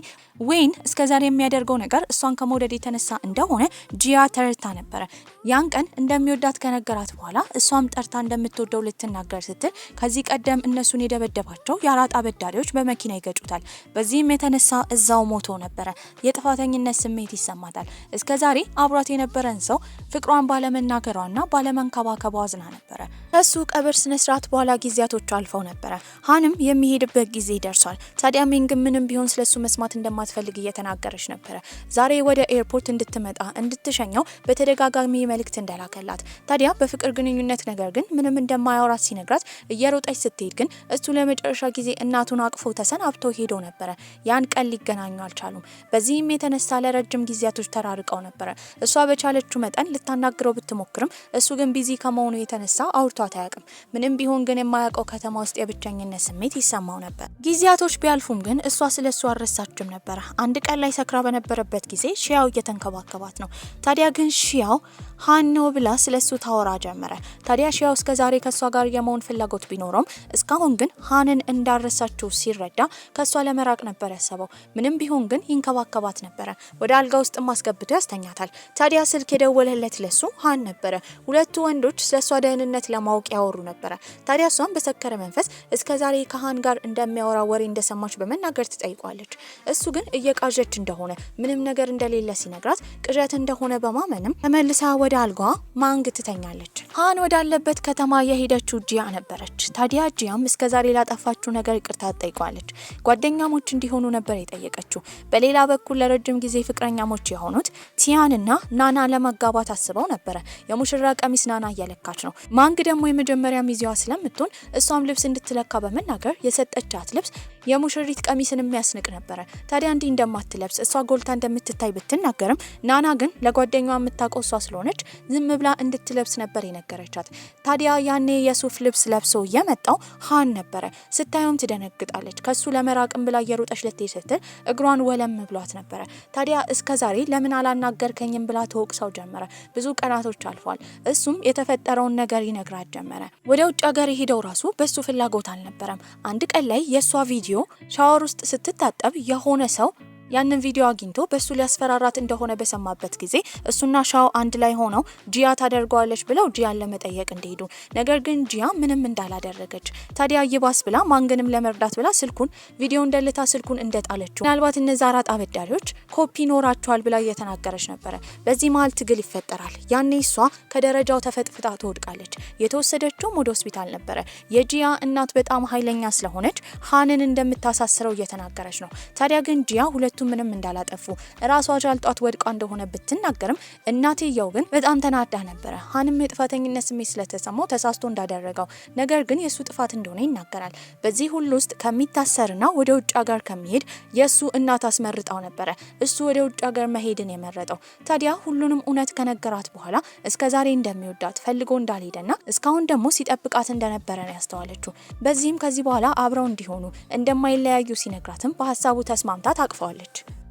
ዌይን እስከዛሬ የሚያደርገው ነገር እሷን ከመውደድ የተነሳ እንደሆነ ጂያ ተረድታ ነበረ። ያን ቀን እንደሚወዳት ከነገራት በኋላ እሷም ጠርታ እንደምትወደው ልትናገር ስትል ከዚህ ቀደም እነሱን የደበደባቸው የአራጣ አበዳሪዎች በመኪና ይገጩታል። በዚህም የተነሳ እዛው ሞቶ ነበረ። የጥፋተኝነት ስሜት ይሰማታል። እስከዛሬ አብሯት የነበረን ሰው ፍቅሯን ባለመናገሯና ባለመንከባከቧ አዝና ነበረ። ከሱ ቀብር ስነስርዓት በኋላ ጊዜያቶቹ አልፈው ነበረ። ሃንም የሚሄድበት ጊዜ ደርሷል። ታዲያ ሚንግ ምንም ቢሆን ስለሱ መስማት እንደማትፈልግ እየተናገረች ነበረ። ዛሬ ወደ ኤርፖርት እንድትመጣ እንድትሸኘው በተደጋጋሚ መልእክት እንደላከላት። ታዲያ በፍቅር ግንኙነት ነገር ግን ምንም እንደማያወራት ሲነግራት እየሮጠች ስትሄድ ግን እሱ ለመጨረሻ ጊዜ እናቱን አቅፎ ተሰናብቶ ሄዶ ነበረ። ያን ቀን ሊገናኙ አልቻሉም። በዚህም የተነሳ ለረጅም ጊዜያቶች ተራርቀው ነበረ። እሷ በቻለችው መጠን ልታናግረው ብትሞክርም እሱ ግን ቢዚ ከመሆኑ የተነሳ አውርቷት አያውቅም። ምንም ቢሆን ግን የማያውቀው ከተማ ውስጥ የብቸኝነት ስሜት ይሰማው ነበር። ጊዜያቶች ቢያልፉም ግን እሷ ስለሱ አልረሳችም ነበረ። አንድ ቀን ላይ ሰክራ በነበረበት ጊዜ ሺያው እየተንከባከባት ነው። ታዲያ ግን ሺያው ሃኖ ብላ ስለ ስለሱ ታወራ ጀመረ። ታዲያ ሺያው እስከዛሬ ከሷ ጋር የመሆን ፍላጎት ቢኖረውም እስካሁን ግን ሃንን እንዳረሳችው ሲረዳ ከሷ ለመራቅ ነበር ያሰበው። ምንም ቢሆን ግን ይንከባከባት ነበር። ወደ አልጋ ውስጥ ማስገብቶ ያስተኛታል። ታዲያ ስልክ የደወለለት ለሱ ሃን ነበር። ሁለቱ ወንዶች ስለሷ ደህንነት ለማወቅ ያወሩ ነበር። ታዲያ እሷም በሰከረ መንፈስ እስከዛሬ ከሃን ጋር እንደሚያወራ ወሬ እንደሰማች በመናገር ትጠይቋለች። እሱ ግን እየቃዠች እንደሆነ ምንም ነገር እንደሌለ ሲነግራት ቅዠት እንደሆነ በማመንም ተመልሳ ወደ አልጋዋ ማንግ ትተኛለች። ሃን ወዳለበት ከተማ የሄደችው ጂያ ነበረች። ታዲያ ጂያም እስከዛሬ ላጠፋችው ነገር ይቅርታ ትጠይቋለች። ጓደኛሞች እንዲሆኑ ነበር የጠየቀችው። በሌላ በኩል ለረጅም ጊዜ ፍቅረኛሞች የሆኑት ቲያንና ናና ለመጋባት አስበው ነበር። የሙሽራ ቀሚስ ናና እየለካች ነው። ማንግ ደግሞ የመጀመሪያ ሚዜዋ ስለምትሆን እሷም ልብስ እንድትለካ በመናገር የሰጠቻት ልብስ የሙሽሪት ቀሚስን የሚያስንቅ ነበር። ታዲያ እንዲህ እንደማትለብስ እሷ ጎልታ እንደምትታይ ብትናገርም ናና ግን ለጓደኛዋ የምታውቀው እሷ ስለሆነች ዝም ብላ እንድትለብስ ነበር የነገረቻት። ታዲያ ያኔ የሱፍ ልብስ ለብሶ የመጣው ሃን ነበረ። ስታየውም ትደነግጣለች። ከሱ ለመራቅም ብላ እየሮጠች ልትሄድ ስትል እግሯን ወለም ብሏት ነበረ። ታዲያ እስከዛሬ ለምን አላናገርከኝም ብላ ተወቅሰው ጀመረ። ብዙ ቀናቶች አልፏል። እሱም የተፈጠረውን ነገር ይነግራት ጀመረ። ወደ ውጭ ሀገር ሄደው ራሱ በሱ ፍላጎት አልነበረም። አንድ ቀን ላይ የሷ ቪዲዮ ሻወር ውስጥ ስትታጠብ የሆነ ሰው ያንን ቪዲዮ አግኝቶ በሱ ሊያስፈራራት እንደሆነ በሰማበት ጊዜ እሱና ሻው አንድ ላይ ሆነው ጂያ ታደርገዋለች ብለው ጂያን ለመጠየቅ እንደሄዱ፣ ነገር ግን ጂያ ምንም እንዳላደረገች። ታዲያ ይባስ ብላ ማንግንም ለመርዳት ብላ ስልኩን ቪዲዮ እንደልታ ስልኩን እንደጣለችው ምናልባት እነዛ አራት አበዳሪዎች ኮፒ ኖራቸዋል ብላ እየተናገረች ነበረ። በዚህ መሀል ትግል ይፈጠራል። ያኔ እሷ ከደረጃው ተፈጥፍጣ ትወድቃለች። የተወሰደችውም ወደ ሆስፒታል ነበረ። የጂያ እናት በጣም ኃይለኛ ስለሆነች ሃንን እንደምታሳስረው እየተናገረች ነው። ታዲያ ግን ጂያ ሁለቱ ምንም እንዳላጠፉ ራሷ ጃልጧት ወድቃ እንደሆነ ብትናገርም እናትየው ግን በጣም ተናዳ ነበረ። ሃንም የጥፋተኝነት ስሜት ስለተሰማው ተሳስቶ እንዳደረገው ነገር ግን የሱ ጥፋት እንደሆነ ይናገራል። በዚህ ሁሉ ውስጥ ከሚታሰርና ወደ ውጭ ሀገር ከሚሄድ የሱ እናት አስመርጣው ነበረ እሱ ወደ ውጭ ሀገር መሄድን የመረጠው። ታዲያ ሁሉንም እውነት ከነገራት በኋላ እስከዛሬ እንደሚወዳት ፈልጎ እንዳልሄደና እስካሁን ደግሞ ሲጠብቃት እንደነበረ ነው ያስተዋለችው። በዚህም ከዚህ በኋላ አብረው እንዲሆኑ እንደማይለያዩ ሲነግራትም በሀሳቡ ተስማምታ ታቅፈዋለች።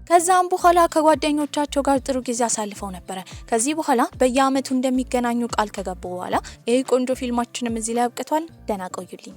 ከዛም በኋላ ከጓደኞቻቸው ጋር ጥሩ ጊዜ አሳልፈው ነበረ። ከዚህ በኋላ በየአመቱ እንደሚገናኙ ቃል ከገቡ በኋላ ይህ ቆንጆ ፊልማችንም እዚህ ላይ አብቅቷል። ደህና ቆዩልኝ።